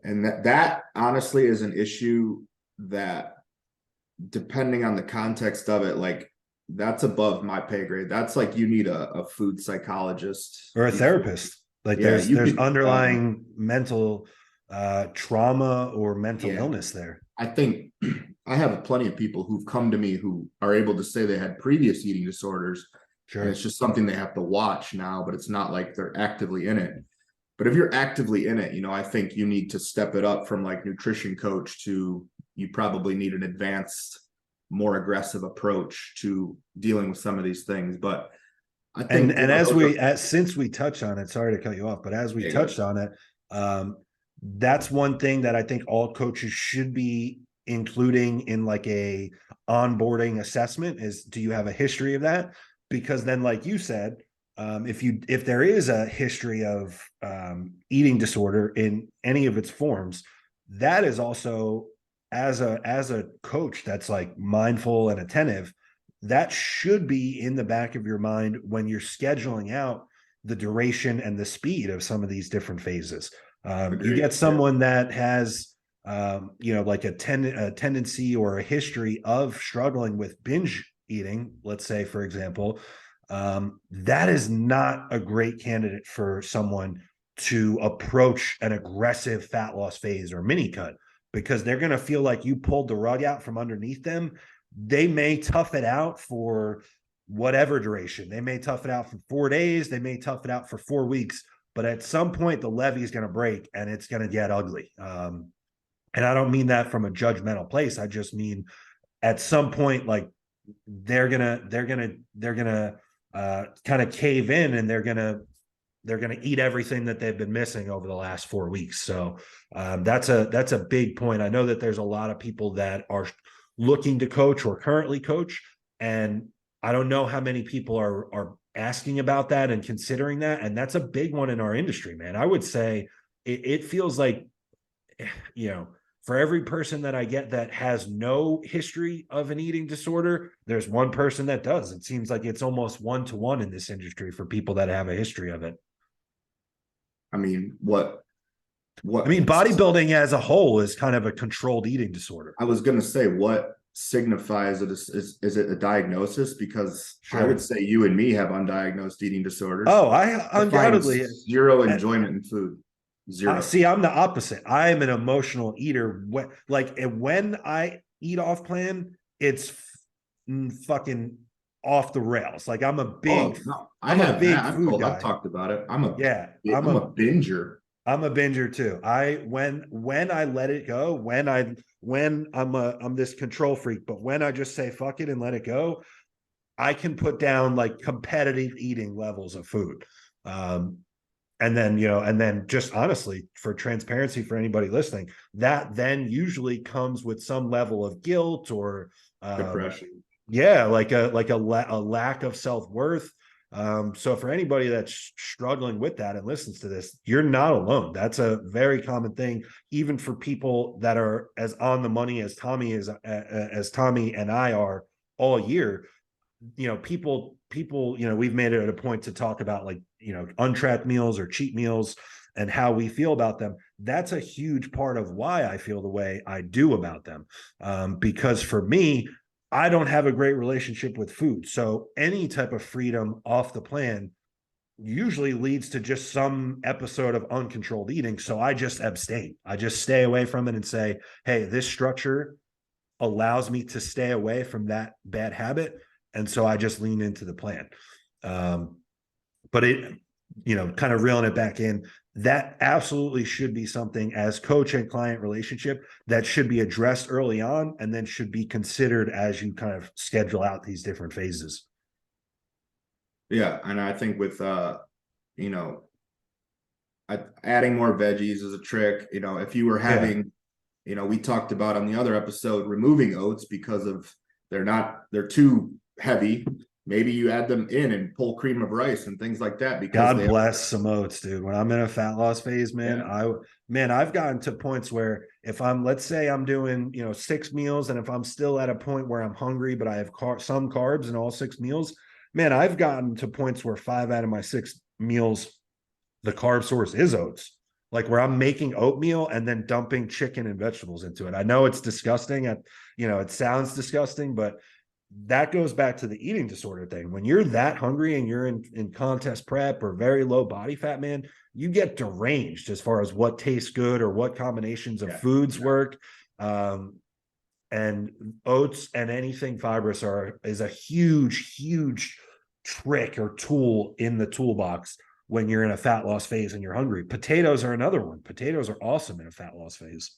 that honestly is an issue that, depending on the context of it, like that's above my pay grade. That's like, you need a food psychologist or a therapist. Like there's underlying mental trauma or mental illness there. I think I have plenty of people who've come to me who are able to say they had previous eating disorders. Sure. And it's just something they have to watch now, but it's not like they're actively in it. But if you're actively in it, I think you need to step it up from like nutrition coach to, you probably need an advanced, more aggressive approach to dealing with some of these things. But I think, since we touched on it, sorry to cut you off, but as we touched on it, that's one thing that I think all coaches should be including in like a onboarding assessment is, do you have a history of that? Because then, like you said, if there is a history of eating disorder in any of its forms, that is also, as a coach that's like mindful and attentive, that should be in the back of your mind when you're scheduling out the duration and the speed of some of these different phases. You get someone that has, like a tendency or a history of struggling with binge eating, let's say, for example, that is not a great candidate for someone to approach an aggressive fat loss phase or mini cut, because they're going to feel like you pulled the rug out from underneath them. They may tough it out for whatever duration. They may tough it out for 4 days. They may tough it out for 4 weeks. But at some point, the levee is going to break and it's going to get ugly. And I don't mean that from a judgmental place. I just mean at some point, like they're gonna kind of cave in, and they're gonna eat everything that they've been missing over the last 4 weeks. So that's a big point. I know that there's a lot of people that are looking to coach or currently coach, and I don't know how many people are asking about that and considering that. And that's a big one in our industry, man. I would say it feels like, for every person that I get that has no history of an eating disorder, there's one person that does. It seems like it's almost 1-to-1 in this industry for people that have a history of it. I mean, bodybuilding as a whole is kind of a controlled eating disorder. I was going to say, what signifies it? Is it a diagnosis? Because I would say you and me have undiagnosed eating disorders. Oh, I undoubtedly zero enjoyment in food. Zero. See, I'm the opposite. I am an emotional eater. When I eat off plan, it's fucking off the rails. Like I'm a big, I'm a big food guy. I've talked about it. I'm a binger. I'm a binger too. When I let it go, when I'm this control freak, but when I just say fuck it and let it go, I can put down like competitive eating levels of food. Um, and then, and then just honestly, for transparency for anybody listening, that then usually comes with some level of guilt or, Depression. yeah, like a lack of self-worth. So for anybody that's struggling with that and listens to this, you're not alone. That's a very common thing, even for people that are as on the money as Tommy and I are all year. People, we've made it a point to talk about, like, untracked meals or cheat meals and how we feel about them. That's a huge part of why I feel the way I do about them. Because for me, I don't have a great relationship with food. So any type of freedom off the plan usually leads to just some episode of uncontrolled eating. So I just abstain. I just stay away from it and say, hey, this structure allows me to stay away from that bad habit. And so I just lean into the plan. But it, kind of reeling it back in, that absolutely should be something as coach and client relationship that should be addressed early on and then should be considered as you kind of schedule out these different phases. Yeah. And I think with, adding more veggies is a trick. If you were having, we talked about on the other episode, removing oats because of they're too heavy. Maybe you add them in and pull cream of rice and things like that. Because God bless some oats, dude. When I'm in a fat loss phase, man, I've gotten to points where if let's say I'm doing, 6 meals, and if I'm still at a point where I'm hungry, but I have some carbs in all 6 meals, man, I've gotten to points where 5 out of my 6 meals, the carb source is oats. Like where I'm making oatmeal and then dumping chicken and vegetables into it. I know it's disgusting. It sounds disgusting, but that goes back to the eating disorder thing. When you're that hungry and you're in contest prep or very low body fat, man, you get deranged as far as what tastes good or what combinations of foods work. And oats and anything fibrous is a huge trick or tool in the toolbox when you're in a fat loss phase and you're hungry. Potatoes are another one. Potatoes are awesome in a fat loss phase.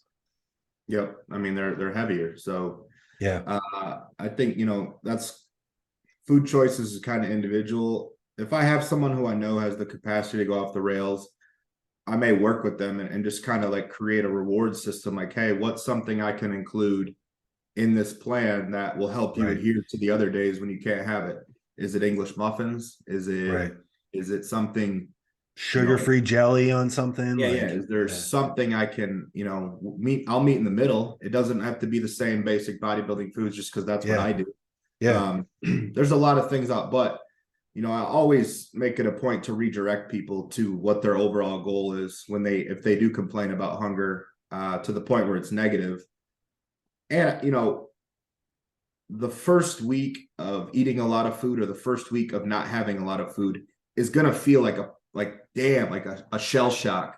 Yep. I mean, they're heavier. So yeah, I think, that's food choices is kind of individual. If I have someone who I know has the capacity to go off the rails, I may work with them and just kind of like create a reward system. Like, hey, what's something I can include in this plan that will help you adhere to the other days when you can't have it? Is it English muffins? Is it something sugar-free jelly on something? Yeah, Is there something I can, I'll meet in the middle. It doesn't have to be the same basic bodybuilding foods just because that's what I do. Yeah. There's a lot of things out, but I always make it a point to redirect people to what their overall goal is if they do complain about hunger, to the point where it's negative. And, the first week of eating a lot of food or the first week of not having a lot of food is going to feel like a shell shock.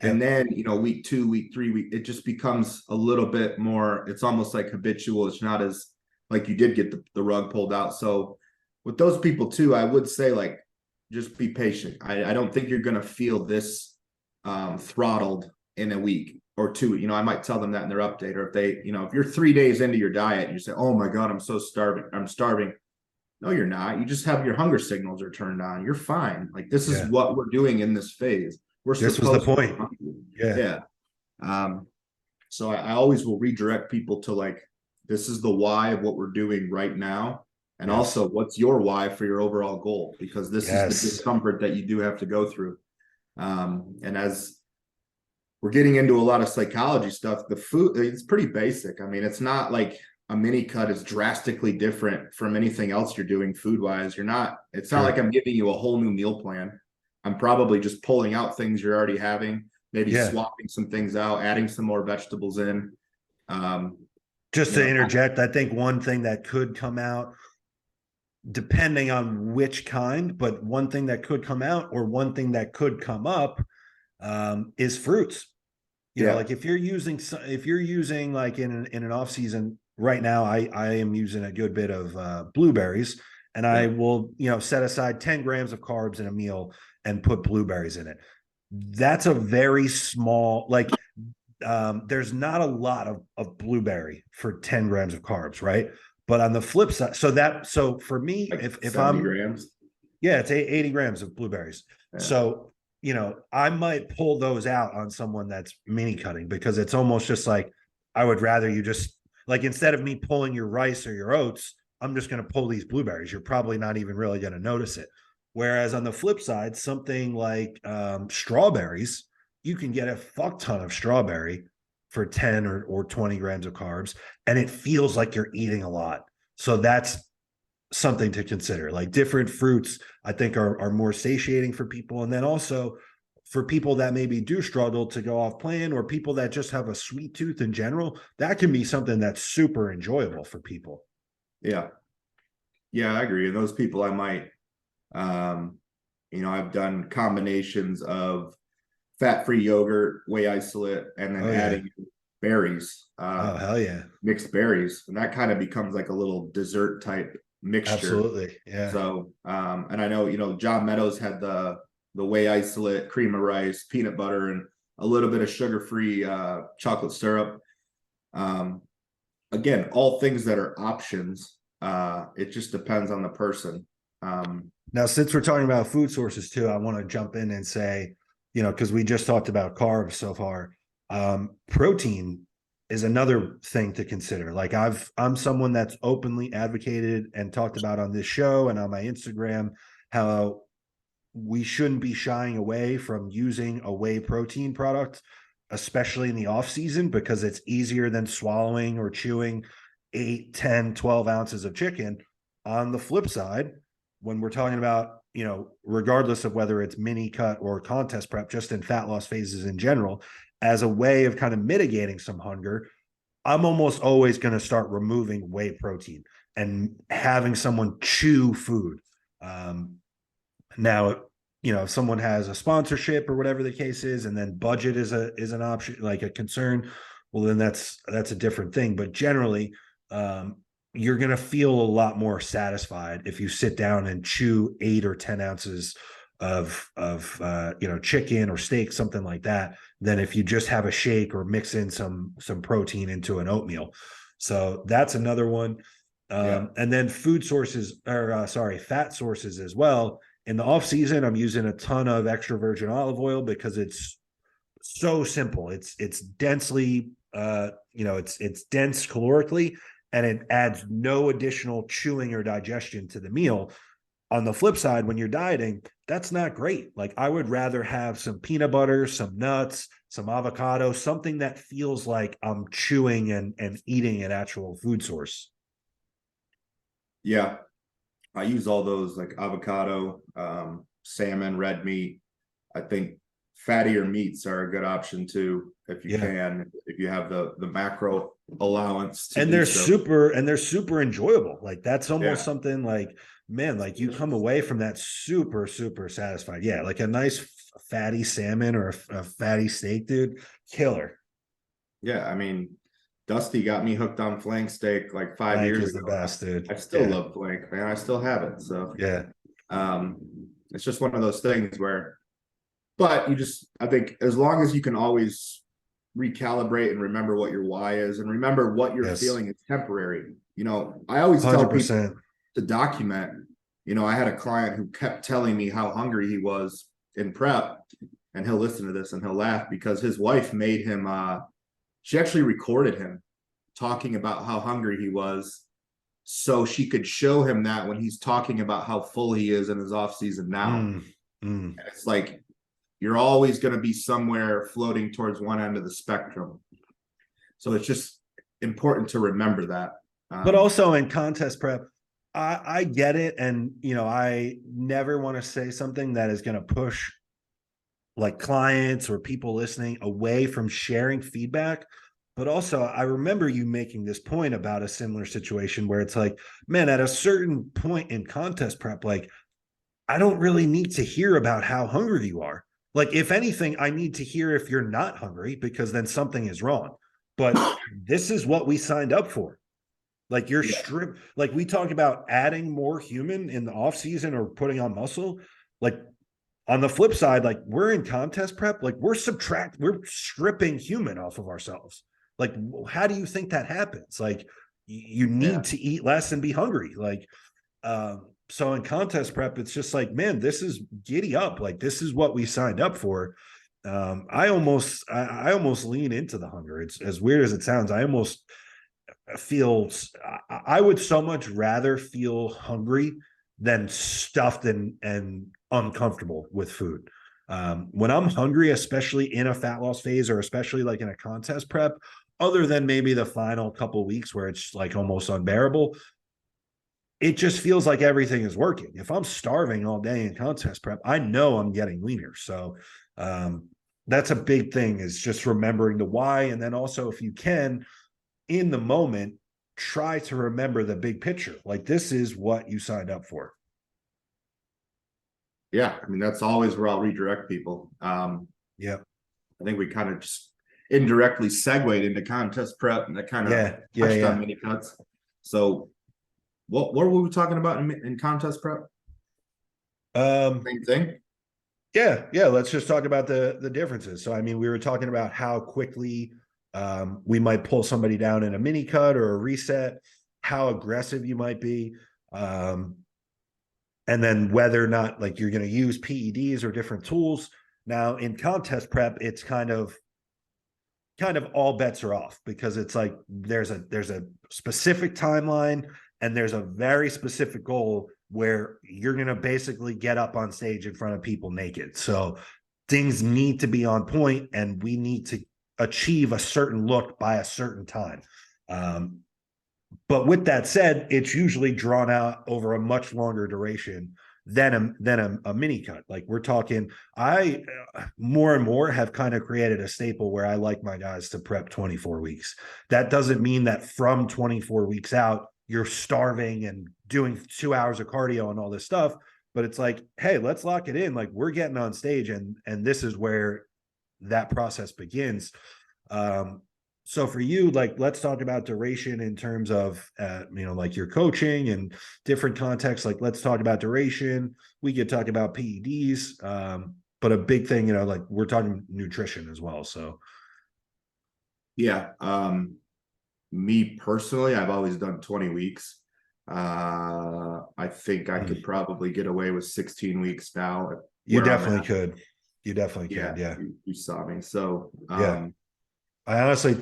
And then, week 2, week 3, it just becomes a little bit more, it's almost like habitual. It's not as like you did get the rug pulled out. So with those people too, I would say, like, just be patient. I don't think you're going to feel this throttled in a week or 2. I might tell them that in their update, or if they, if you're 3 days into your diet and you say, oh my God, I'm so starving. I'm starving. No, you're not. You just have your hunger signals are turned on. You're fine. Like, this is what we're doing in this phase. This was the point. Yeah. So I always will redirect people to, like, this is the why of what we're doing right now. And also, what's your why for your overall goal? Because this is the discomfort that you do have to go through. And as we're getting into a lot of psychology stuff, the food, it's pretty basic. I mean, it's not like a mini cut is drastically different from anything else you're doing food wise. It's not like I'm giving you a whole new meal plan. I'm probably just pulling out things you're already having, maybe swapping some things out, adding some more vegetables in. Just to interject, I think one thing that could come out, depending on which kind, but one thing that could come out or one thing that could come up is fruits. Like if you're using like in an off season right now, I am using a good bit of blueberries, and I will, set aside 10 grams of carbs in a meal and put blueberries in it. That's a very small, like, there's not a lot of blueberry for 10 grams of carbs, right? But on the flip side, so for me, Like if 70 I'm, grams. yeah, it's 80 grams of blueberries. Yeah. So, I might pull those out on someone that's mini cutting, because it's almost just like, I would rather you just, like, instead of me pulling your rice or your oats, I'm just going to pull these blueberries. You're probably not even really going to notice it. Whereas on the flip side, something like strawberries, you can get a fuck ton of strawberry for 10 or 20 grams of carbs, and it feels like you're eating a lot. So that's something to consider. Like, different fruits, I think, are more satiating for people. And then also for people that maybe do struggle to go off plan, or people that just have a sweet tooth in general, that can be something that's super enjoyable for people. Yeah. Yeah, I agree. And those people I might, I've done combinations of fat-free yogurt, whey isolate, and then Oh yeah. adding berries, Oh hell yeah. mixed berries. And that kind of becomes like a little dessert type mixture. Absolutely. Yeah. So, and I know, John Meadows had the whey isolate, cream of rice, peanut butter, and a little bit of sugar-free chocolate syrup. Again, all things that are options. It just depends on the person. Now, since we're talking about food sources too, I want to jump in and say, because we just talked about carbs so far, protein is another thing to consider. Like, I'm someone that's openly advocated and talked about on this show and on my Instagram how we shouldn't be shying away from using a whey protein product, especially in the off season, because it's easier than swallowing or chewing 8, 10, 12 ounces of chicken. On the flip side, when we're talking about, regardless of whether it's mini cut or contest prep, just in fat loss phases in general, as a way of kind of mitigating some hunger, I'm almost always going to start removing whey protein and having someone chew food. Now, if someone has a sponsorship or whatever the case is, and then budget is an option, like a concern, well, then that's a different thing. But generally, you're going to feel a lot more satisfied if you sit down and chew 8 or 10 ounces of chicken or steak, something like that, than if you just have a shake or mix in some protein into an oatmeal. So that's another one. And then fat sources as well. In the off season, I'm using a ton of extra virgin olive oil because it's so simple. It's densely, it's dense calorically, and it adds no additional chewing or digestion to the meal. On the flip side, when you're dieting, that's not great. Like, I would rather have some peanut butter, some nuts, some avocado, something that feels like I'm chewing and eating an actual food source. Yeah. I use all those, like avocado, salmon, red meat. I think fattier meats are a good option too, if you can, if you have the macro allowance to and they're super enjoyable. Like, that's almost something like, man, like, you come away from that super satisfied. Yeah, like a nice fatty salmon or a fatty steak, dude, killer. Yeah, I mean, Dusty got me hooked on flank steak like 5 years Is the ago. best, dude. I still love flank, man. I still have it. So yeah, it's just one of those things where, but I think as long as you can always recalibrate and remember what your why is and remember what you're feeling is temporary. I always tell 100%. people to document. I had a client who kept telling me how hungry he was in prep, and he'll listen to this and he'll laugh because his wife made him, she actually recorded him talking about how hungry he was so she could show him that when he's talking about how full he is in his off season now. It's like, you're always going to be somewhere floating towards one end of the spectrum. So it's just important to remember that. But also in contest prep, I get it. And, I never want to say something that is going to push like clients or people listening away from sharing feedback. But also, I remember you making this point about a similar situation where it's like, man, at a certain point in contest prep, like, I don't really need to hear about how hungry you are. Like, if anything, I need to hear if you're not hungry, because then something is wrong. But this is what we signed up for. Like, you're stripped. Like, we talk about adding more human in the off season or putting on muscle. Like, on the flip side, like, we're in contest prep, like, we're stripping human off of ourselves. Like, how do you think that happens? Like, you need to eat less and be hungry. Like, so in contest prep, it's just like, man, this is giddy up. Like, this is what we signed up for. I almost lean into the hunger. It's as weird as it sounds. I almost feel, I would so much rather feel hungry than stuffed and uncomfortable with food. When I'm hungry, especially in a fat loss phase, or especially like in a contest prep, other than maybe the final couple weeks where it's like almost unbearable, it just feels like everything is working. If I'm starving all day in contest prep, I know I'm getting leaner. So that's a big thing, is just remembering the why. And then also, if you can, in the moment, try to remember the big picture. Like, this is what you signed up for. Yeah, I mean, that's always where I'll redirect people. Yeah. I think we kind of just indirectly segued into contest prep, and that kind of touched on mini cuts. So what were we talking about in contest prep? Same thing. Yeah. Let's just talk about the differences. So, I mean, we were talking about how quickly we might pull somebody down in a mini cut or a reset, how aggressive you might be, and then whether or not, like, you're going to use PEDs or different tools. Now, in contest prep, it's kind of all bets are off, because it's like there's a specific timeline and there's a very specific goal where you're going to basically get up on stage in front of people naked. So things need to be on point, and we need to achieve a certain look by a certain time. But with that said, it's usually drawn out over a much longer duration than a mini cut. Like, we're talking, I more and more have kind of created a staple where I like my guys to prep 24 weeks. That doesn't mean that from 24 weeks out, you're starving and doing 2 hours of cardio and all this stuff. But it's like, hey, let's lock it in. Like, we're getting on stage, and this is where that process begins. So for you, like, let's talk about duration in terms of, like your coaching and different contexts. Like, let's talk about duration. We could talk about PEDs, but a big thing, like, we're talking nutrition as well. So. Yeah. Me personally, I've always done 20 weeks. I think I could probably get away with 16 weeks now. You definitely could. You definitely could. Yeah. You saw me. So, yeah. I honestly,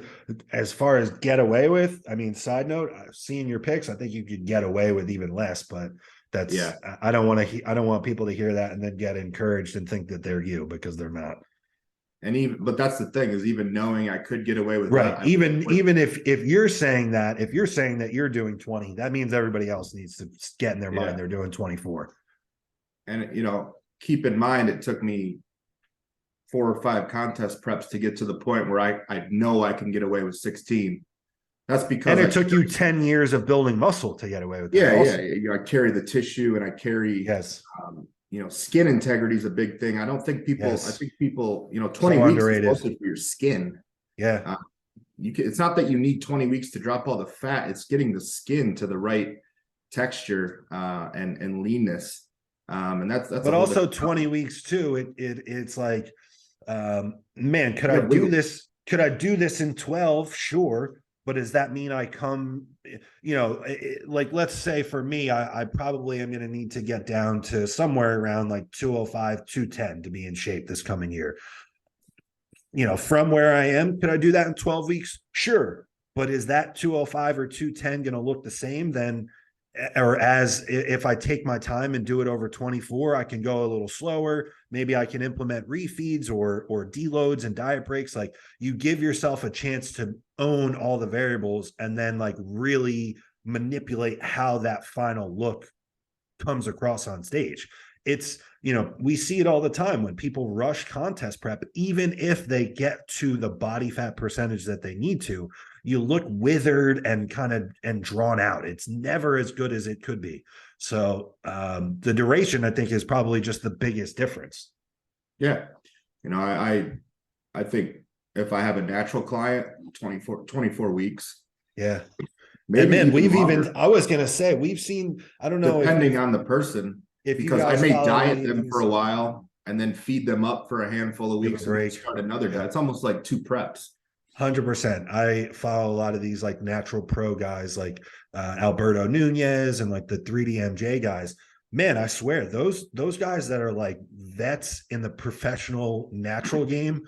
as far as get away with, I mean, side note, seeing your picks, I think you could get away with even less, but that's, I don't want people to hear that and then get encouraged and think that they're you, because they're not. And but that's the thing, is even knowing I could get away with that. Even if you're saying that, you're doing 20, that means everybody else needs to get in their mind they're doing 24. And, keep in mind, it took me 4 or 5 contest preps to get to the point where I know I can get away with 16. That's because it took you 10 years of building muscle to get away with that. I carry the tissue, and I carry skin integrity is a big thing. I don't think people, I think people, 20 weeks is mostly for your skin. Yeah. It's not that you need 20 weeks to drop all the fat. It's getting the skin to the right texture and leanness. And that's but also 20 weeks too. It's like, man, could I do this? Could I do this in 12? Sure. But does that mean I come, like, let's say for me, I probably am going to need to get down to somewhere around like 205, 210 to be in shape this coming year. From where I am, could I do that in 12 weeks? Sure. But is that 205 or 210 going to look the same then? Or as if I take my time and do it over 24, I can go a little slower. Maybe I can implement refeeds or deloads and diet breaks. Like, you give yourself a chance to own all the variables and then, like, really manipulate how that final look comes across on stage. It's, we see it all the time when people rush contest prep, even if they get to the body fat percentage that they need to, you look withered and and drawn out. It's never as good as it could be. So the duration, I think, is probably just the biggest difference. Yeah. I think if I have a natural client, 24 weeks. Yeah. Maybe, and man, I was going to say, we've seen, I don't know. Depending on the person, because I may diet them for a while and then feed them up for a handful of weeks and start another diet. It's almost like 2 preps. 100%. I follow a lot of these like natural pro guys like Alberto Nunez and like the 3D MJ guys. Man, I swear those guys that are like vets in the professional natural game,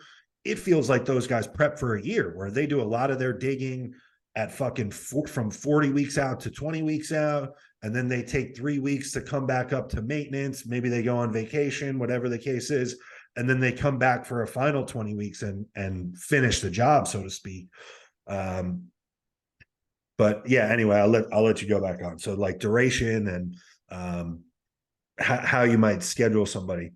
it feels like those guys prep for a year where they do a lot of their digging at fucking from 40 weeks out to 20 weeks out. And then they take 3 weeks to come back up to maintenance. Maybe they go on vacation, whatever the case is, and then they come back for a final 20 weeks and finish the job, so to speak. But yeah, anyway, I'll let you go back on. So like duration and how you might schedule somebody.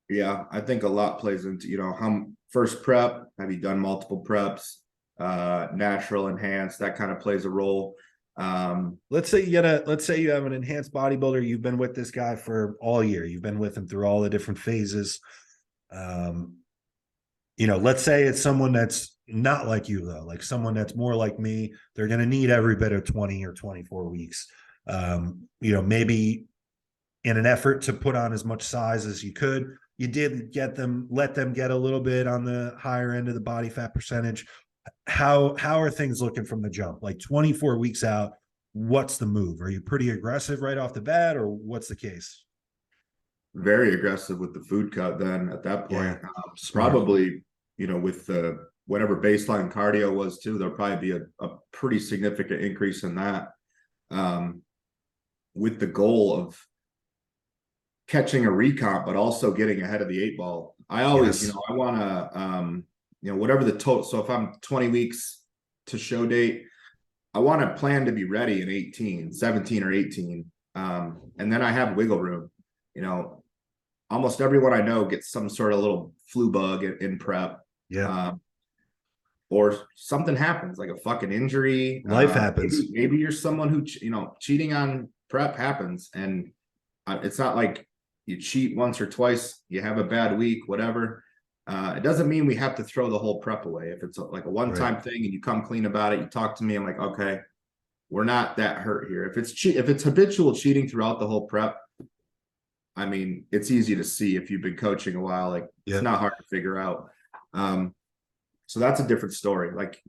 Yeah, I think a lot plays into, how first prep, have you done multiple preps, natural, enhanced, that kind of plays a role. Let's say you have an enhanced bodybuilder. You've been with this guy for all year. You've been with him through all the different phases. Let's say it's someone that's not like you though, like someone that's more like me. They're going to need every bit of 20 or 24 weeks. Maybe in an effort to put on as much size as you could, you did let them get a little bit on the higher end of the body fat percentage. How are things looking from the jump? Like 24 weeks out, what's the move? Are you pretty aggressive right off the bat, or what's the case? Very aggressive with the food cut then at that point. Yeah, probably, with the whatever baseline cardio was too, there'll probably be a pretty significant increase in that. With the goal of catching a recomp, but also getting ahead of the 8 ball. I always, I want to, whatever the total. So if I'm 20 weeks to show date, I want to plan to be ready in 17 or 18. And then I have wiggle room. Almost everyone I know gets some sort of little flu bug in prep. Yeah. Or something happens, like a fucking injury. Life happens. Maybe you're someone who, cheating on prep happens. And it's not like you cheat once or twice, you have a bad week, whatever. It doesn't mean we have to throw the whole prep away. If it's like a one-time thing and you come clean about it, you talk to me, I'm like, okay, we're not that hurt here. If it's habitual cheating throughout the whole prep, I mean, it's easy to see if you've been coaching a while, like it's not hard to figure out. So that's a different story. Like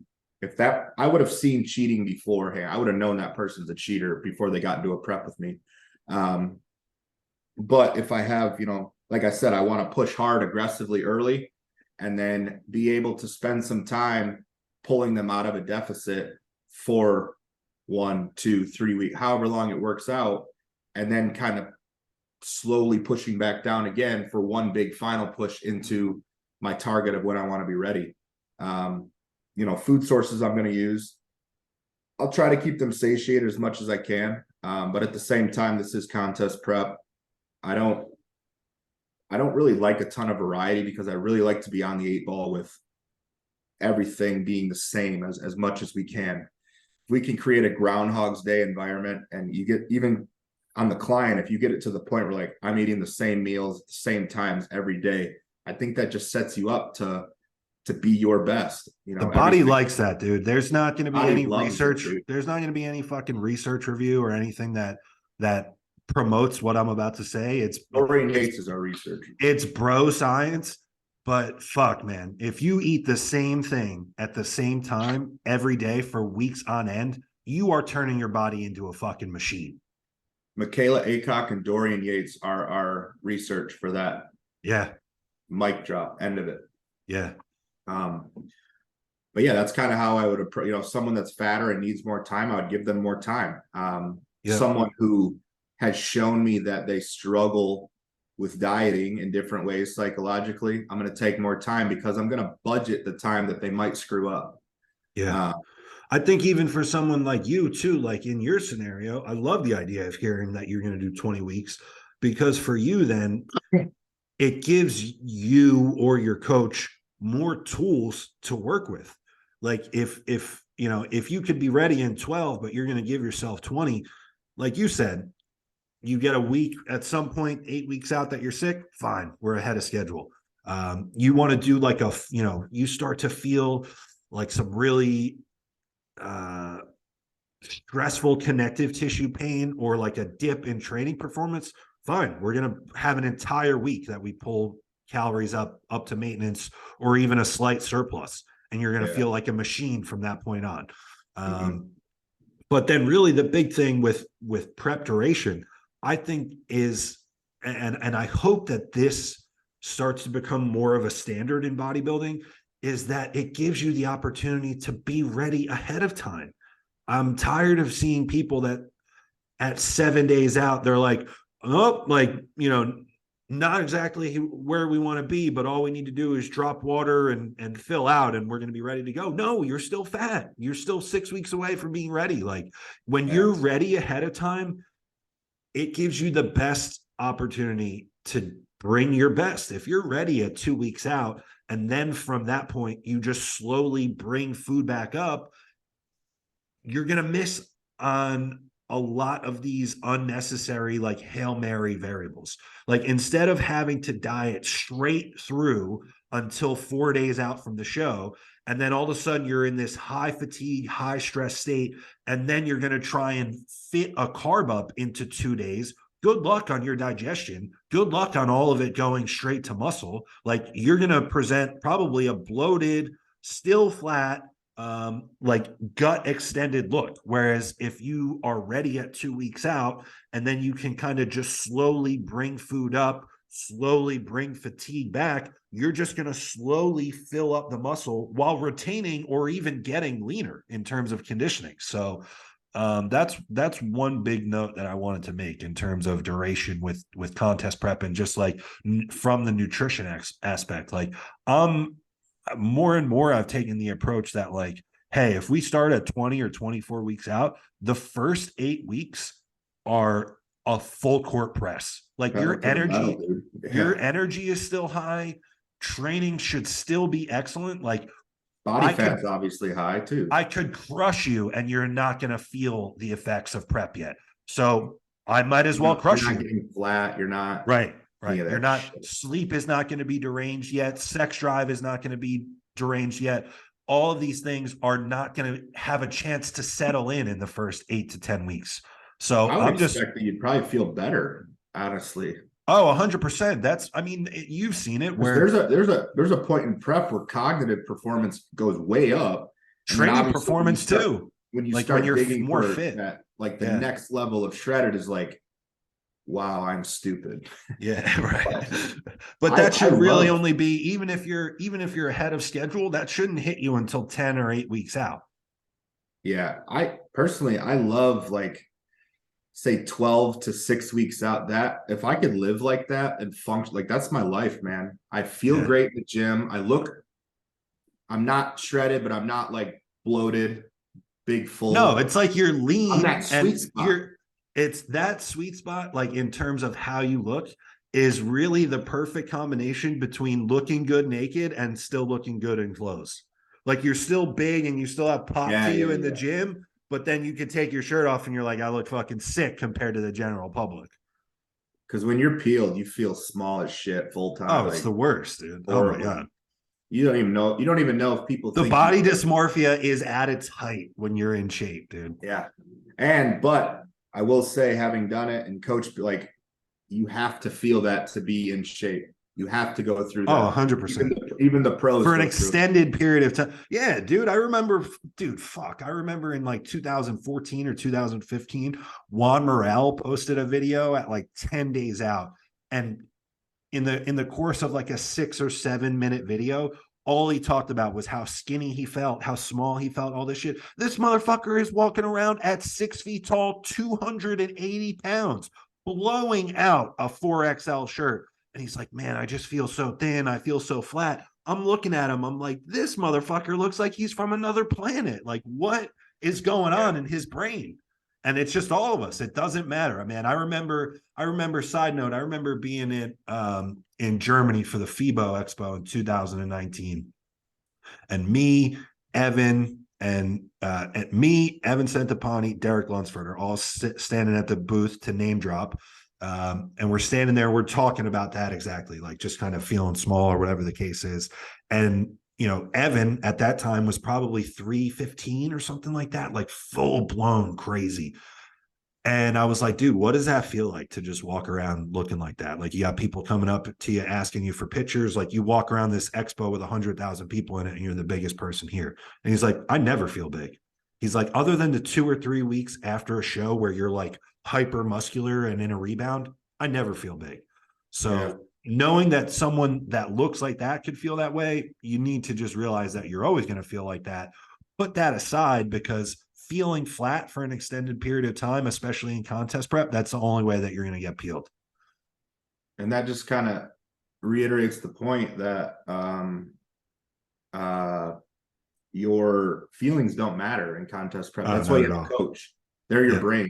I would have seen cheating beforehand. I would have known that person's a cheater before they got into a prep with me. But if I have, like I said, I want to push hard aggressively early and then be able to spend some time pulling them out of a deficit for 1, 2, 3 weeks, however long it works out, and then kind of slowly pushing back down again for one big final push into my target of when I want to be ready. Food sources I'm going to use, I'll try to keep them satiated as much as I can. But at the same time, this is contest prep. I don't really like a ton of variety because I really like to be on the 8 ball with everything being the same as much as we can. If we can create a Groundhog's Day environment, and you get, even on the client, if you get it to the point where like I'm eating the same meals at the same times every day, I think that just sets you up to be your best. The body likes that, dude. There's not going to be any research. There's not going to be any fucking research review or anything that promotes what I'm about to say. It's Yates is our researcher. It's bro science, but fuck, man. If you eat the same thing at the same time every day for weeks on end, you are turning your body into a fucking machine. Michaela Aycock and Dorian Yates are our research for that. Yeah. Mic drop, end of it. Yeah. But yeah, that's kind of how I would approach, someone that's fatter and needs more time, I would give them more time. Someone who has shown me that they struggle with dieting in different ways psychologically, I'm going to take more time because I'm going to budget the time that they might screw up. Yeah. I think even for someone like you too, like in your scenario, I love the idea of hearing that you're going to do 20 weeks because for you, then it gives you or your coach more tools to work with. Like if you could be ready in 12, but you're going to give yourself 20, like you said, you get a week at some point, 8 weeks out that you're sick, fine, we're ahead of schedule. You want to do like you start to feel like some really stressful connective tissue pain or like a dip in training performance, fine, we're going to have an entire week that we pull calories up to maintenance or even a slight surplus, and you're going to Yeah. feel like a machine from that point on. Mm-hmm. But then really the big thing with prep duration, I think is, and I hope that this starts to become more of a standard in bodybuilding, is that it gives you the opportunity to be ready ahead of time. I'm tired of seeing people that at 7 days out, they're like, oh, like, not exactly where we want to be, but all we need to do is drop water and fill out, and we're going to be ready to go. No, you're still fat. You're still 6 weeks away from being ready. Like when you're ready ahead of time, it gives you the best opportunity to bring your best. If you're ready at 2 weeks out, and then from that point, you just slowly bring food back up, you're going to miss on a lot of these unnecessary, like, Hail Mary variables. Like instead of having to diet straight through until 4 days out from the show, and then all of a sudden you're in this high fatigue, high stress state, and then you're going to try and fit a carb up into 2 days. Good luck on your digestion. Good luck on all of it going straight to muscle. Like you're going to present probably a bloated, still flat, like gut extended look. Whereas if you are ready at 2 weeks out, and then you can kind of just slowly bring food up, slowly bring fatigue back, you're just going to slowly fill up the muscle while retaining or even getting leaner in terms of conditioning. So that's one big note that I wanted to make in terms of duration with contest prep, and just like from the nutrition aspect. Like more and more I've taken the approach that, like, hey, if we start at 20 or 24 weeks out, the first 8 weeks are a full court press. Like your energy, your energy is still high. Training should still be excellent. Like body fat's obviously high too. I could crush you and you're not going to feel the effects of prep yet. So I might as well crush you. You're not getting flat. You're not. Right. You're not, sleep is not going to be deranged yet. Sex drive is not going to be deranged yet. All of these things are not going to have a chance to settle in the first 8 to 10 weeks. So I would expect that you'd probably feel better, honestly. Oh, 100%. That's, I mean, you've seen it where there's a point in prep where cognitive performance goes way up. Training performance too. When you like start digging more fit, that, like the next level of shredded is like, wow, I'm stupid. Yeah, right. But that should really only be, even if you're ahead of schedule, that shouldn't hit you until 10 or 8 weeks out. Yeah, I personally love, like, say 12 to 6 weeks out. That if I could live like that and function, like, that's my life, man. I feel great in the gym. I'm not shredded, but I'm not like bloated, big, full. No, it's like you're lean. I'm that sweet spot. It's that sweet spot, like in terms of how you look, is really the perfect combination between looking good naked and still looking good in clothes. Like you're still big and you still have pop to you in the gym, but then you can take your shirt off and you're like, I look fucking sick compared to the general public. Because when you're peeled, you feel small as shit full time. Oh, it's the worst, dude. Oh my God. You don't even know if people the body dysmorphia is at its height when you're in shape, dude. Yeah. But I will say, having done it and coached, like, you have to feel that to be in shape. You have to go through that. Oh, 100%. Even the pros. For an extended period of time. Yeah, dude, I remember in like 2014 or 2015, Juan Morel posted a video at like 10 days out. And in the course of like a 6 or 7 minute video, all he talked about was how skinny he felt, how small he felt, all this shit. This motherfucker is walking around at 6 feet tall, 280 pounds, blowing out a 4XL shirt. And he's like, man, I just feel so thin. I feel so flat. I'm looking at him. I'm like, this motherfucker looks like he's from another planet. Like, what is going on in his brain? And it's just all of us. It doesn't matter. I mean, I remember, side note, I remember being in Germany for the FIBO Expo in 2019. And me, Evan, Evan Centopani, Derek Lunsford are all standing at the booth to name drop. And we're standing there, we're talking about that exactly, like just kind of feeling small or whatever the case is. And, you know, Evan at that time was probably 315 or something like that, like full blown crazy. And I was like, dude, what does that feel like to just walk around looking like that? Like, you got people coming up to you asking you for pictures. Like, you walk around this expo with 100,000 people in it and you're the biggest person here. And he's like, I never feel big. He's like, other than the 2 or 3 weeks after a show where you're like hyper muscular and in a rebound, I never feel big. Yeah. So knowing that someone that looks like that could feel that way, you need to just realize that you're always going to feel like that. Put that aside, because feeling flat for an extended period of time, especially in contest prep, that's the only way that you're going to get peeled. And that just kind of reiterates the point that your feelings don't matter in contest prep. That's why you have a coach. They're your brain.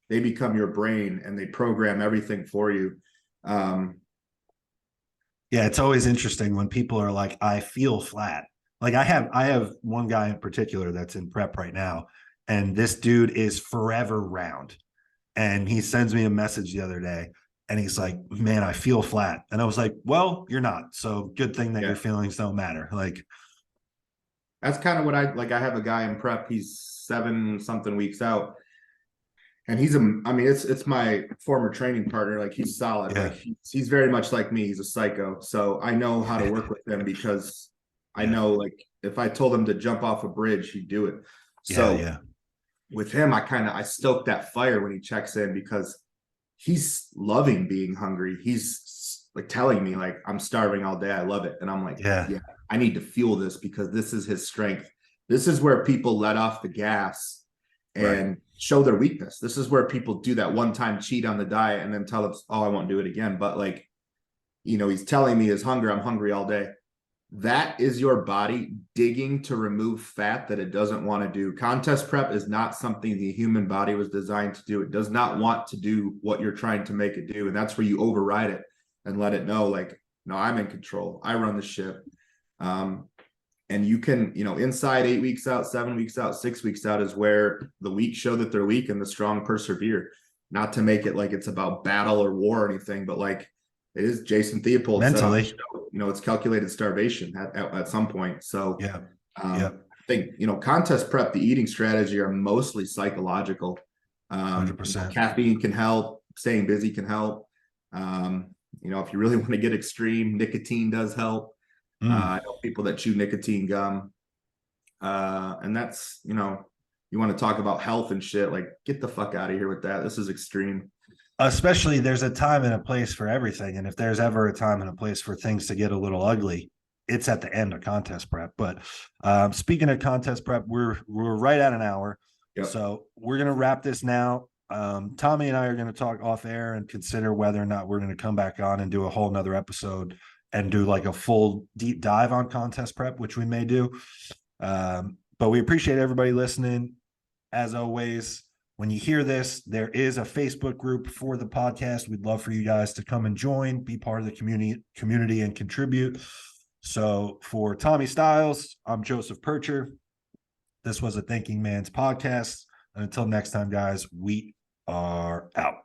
They become your brain and they program everything for you. Yeah, it's always interesting when people are like, I feel flat. Like, I have one guy in particular that's in prep right now, and this dude is forever round. And he sends me a message the other day and he's like, man, I feel flat. And I was like, well, you're not. So good thing that your feelings don't matter. Like, that's kind of what I like. I have a guy in prep. He's 7-something weeks out. And it's my former training partner. Like, he's solid. Yeah. Like, he's very much like me. He's a psycho. So I know how to work with him because I know, like, if I told him to jump off a bridge, he'd do it. So with him, I stoke that fire when he checks in because he's loving being hungry. He's like telling me, like, I'm starving all day. I love it. And I'm like, yeah, I need to fuel this because this is his strength. This is where people let off the gas and show their weakness. This is where people do that one-time cheat on the diet and then tell us, oh, I won't do it again. But, like, he's telling me his hunger. I'm hungry all day. That is your body digging to remove fat that it doesn't want to do. Contest prep is not something the human body was designed to do. It does not want to do what you're trying to make it do. And that's where you override it and let it know, like, no, I'm in control. I run the ship. And you can, inside 8 weeks out, 7 weeks out, 6 weeks out is where the weak show that they're weak and the strong persevere. Not to make it like it's about battle or war or anything, but like, it is Jason Theopold mentally, said on the show, it's calculated starvation at some point. So I think, contest prep, the eating strategy are mostly psychological. 100%. Caffeine can help, staying busy can help. If you really want to get extreme, nicotine does help. I know people that chew nicotine gum. And that's, you want to talk about health and shit, like, get the fuck out of here with that. This is extreme. Especially, there's a time and a place for everything. And if there's ever a time and a place for things to get a little ugly, it's at the end of contest prep. But speaking of contest prep, we're right at an hour. So we're going to wrap this now. Tommy and I are going to talk off air and consider whether or not we're going to come back on and do a whole nother episode and do like a full deep dive on contest prep, which we may do. But we appreciate everybody listening. As always, when you hear this, there is a Facebook group for the podcast. We'd love for you guys to come and join, be part of the community and contribute. So for Tommy Stiles, I'm Joseph PIRCHER. This was a Thinking Man's podcast. And until next time, guys, we are out.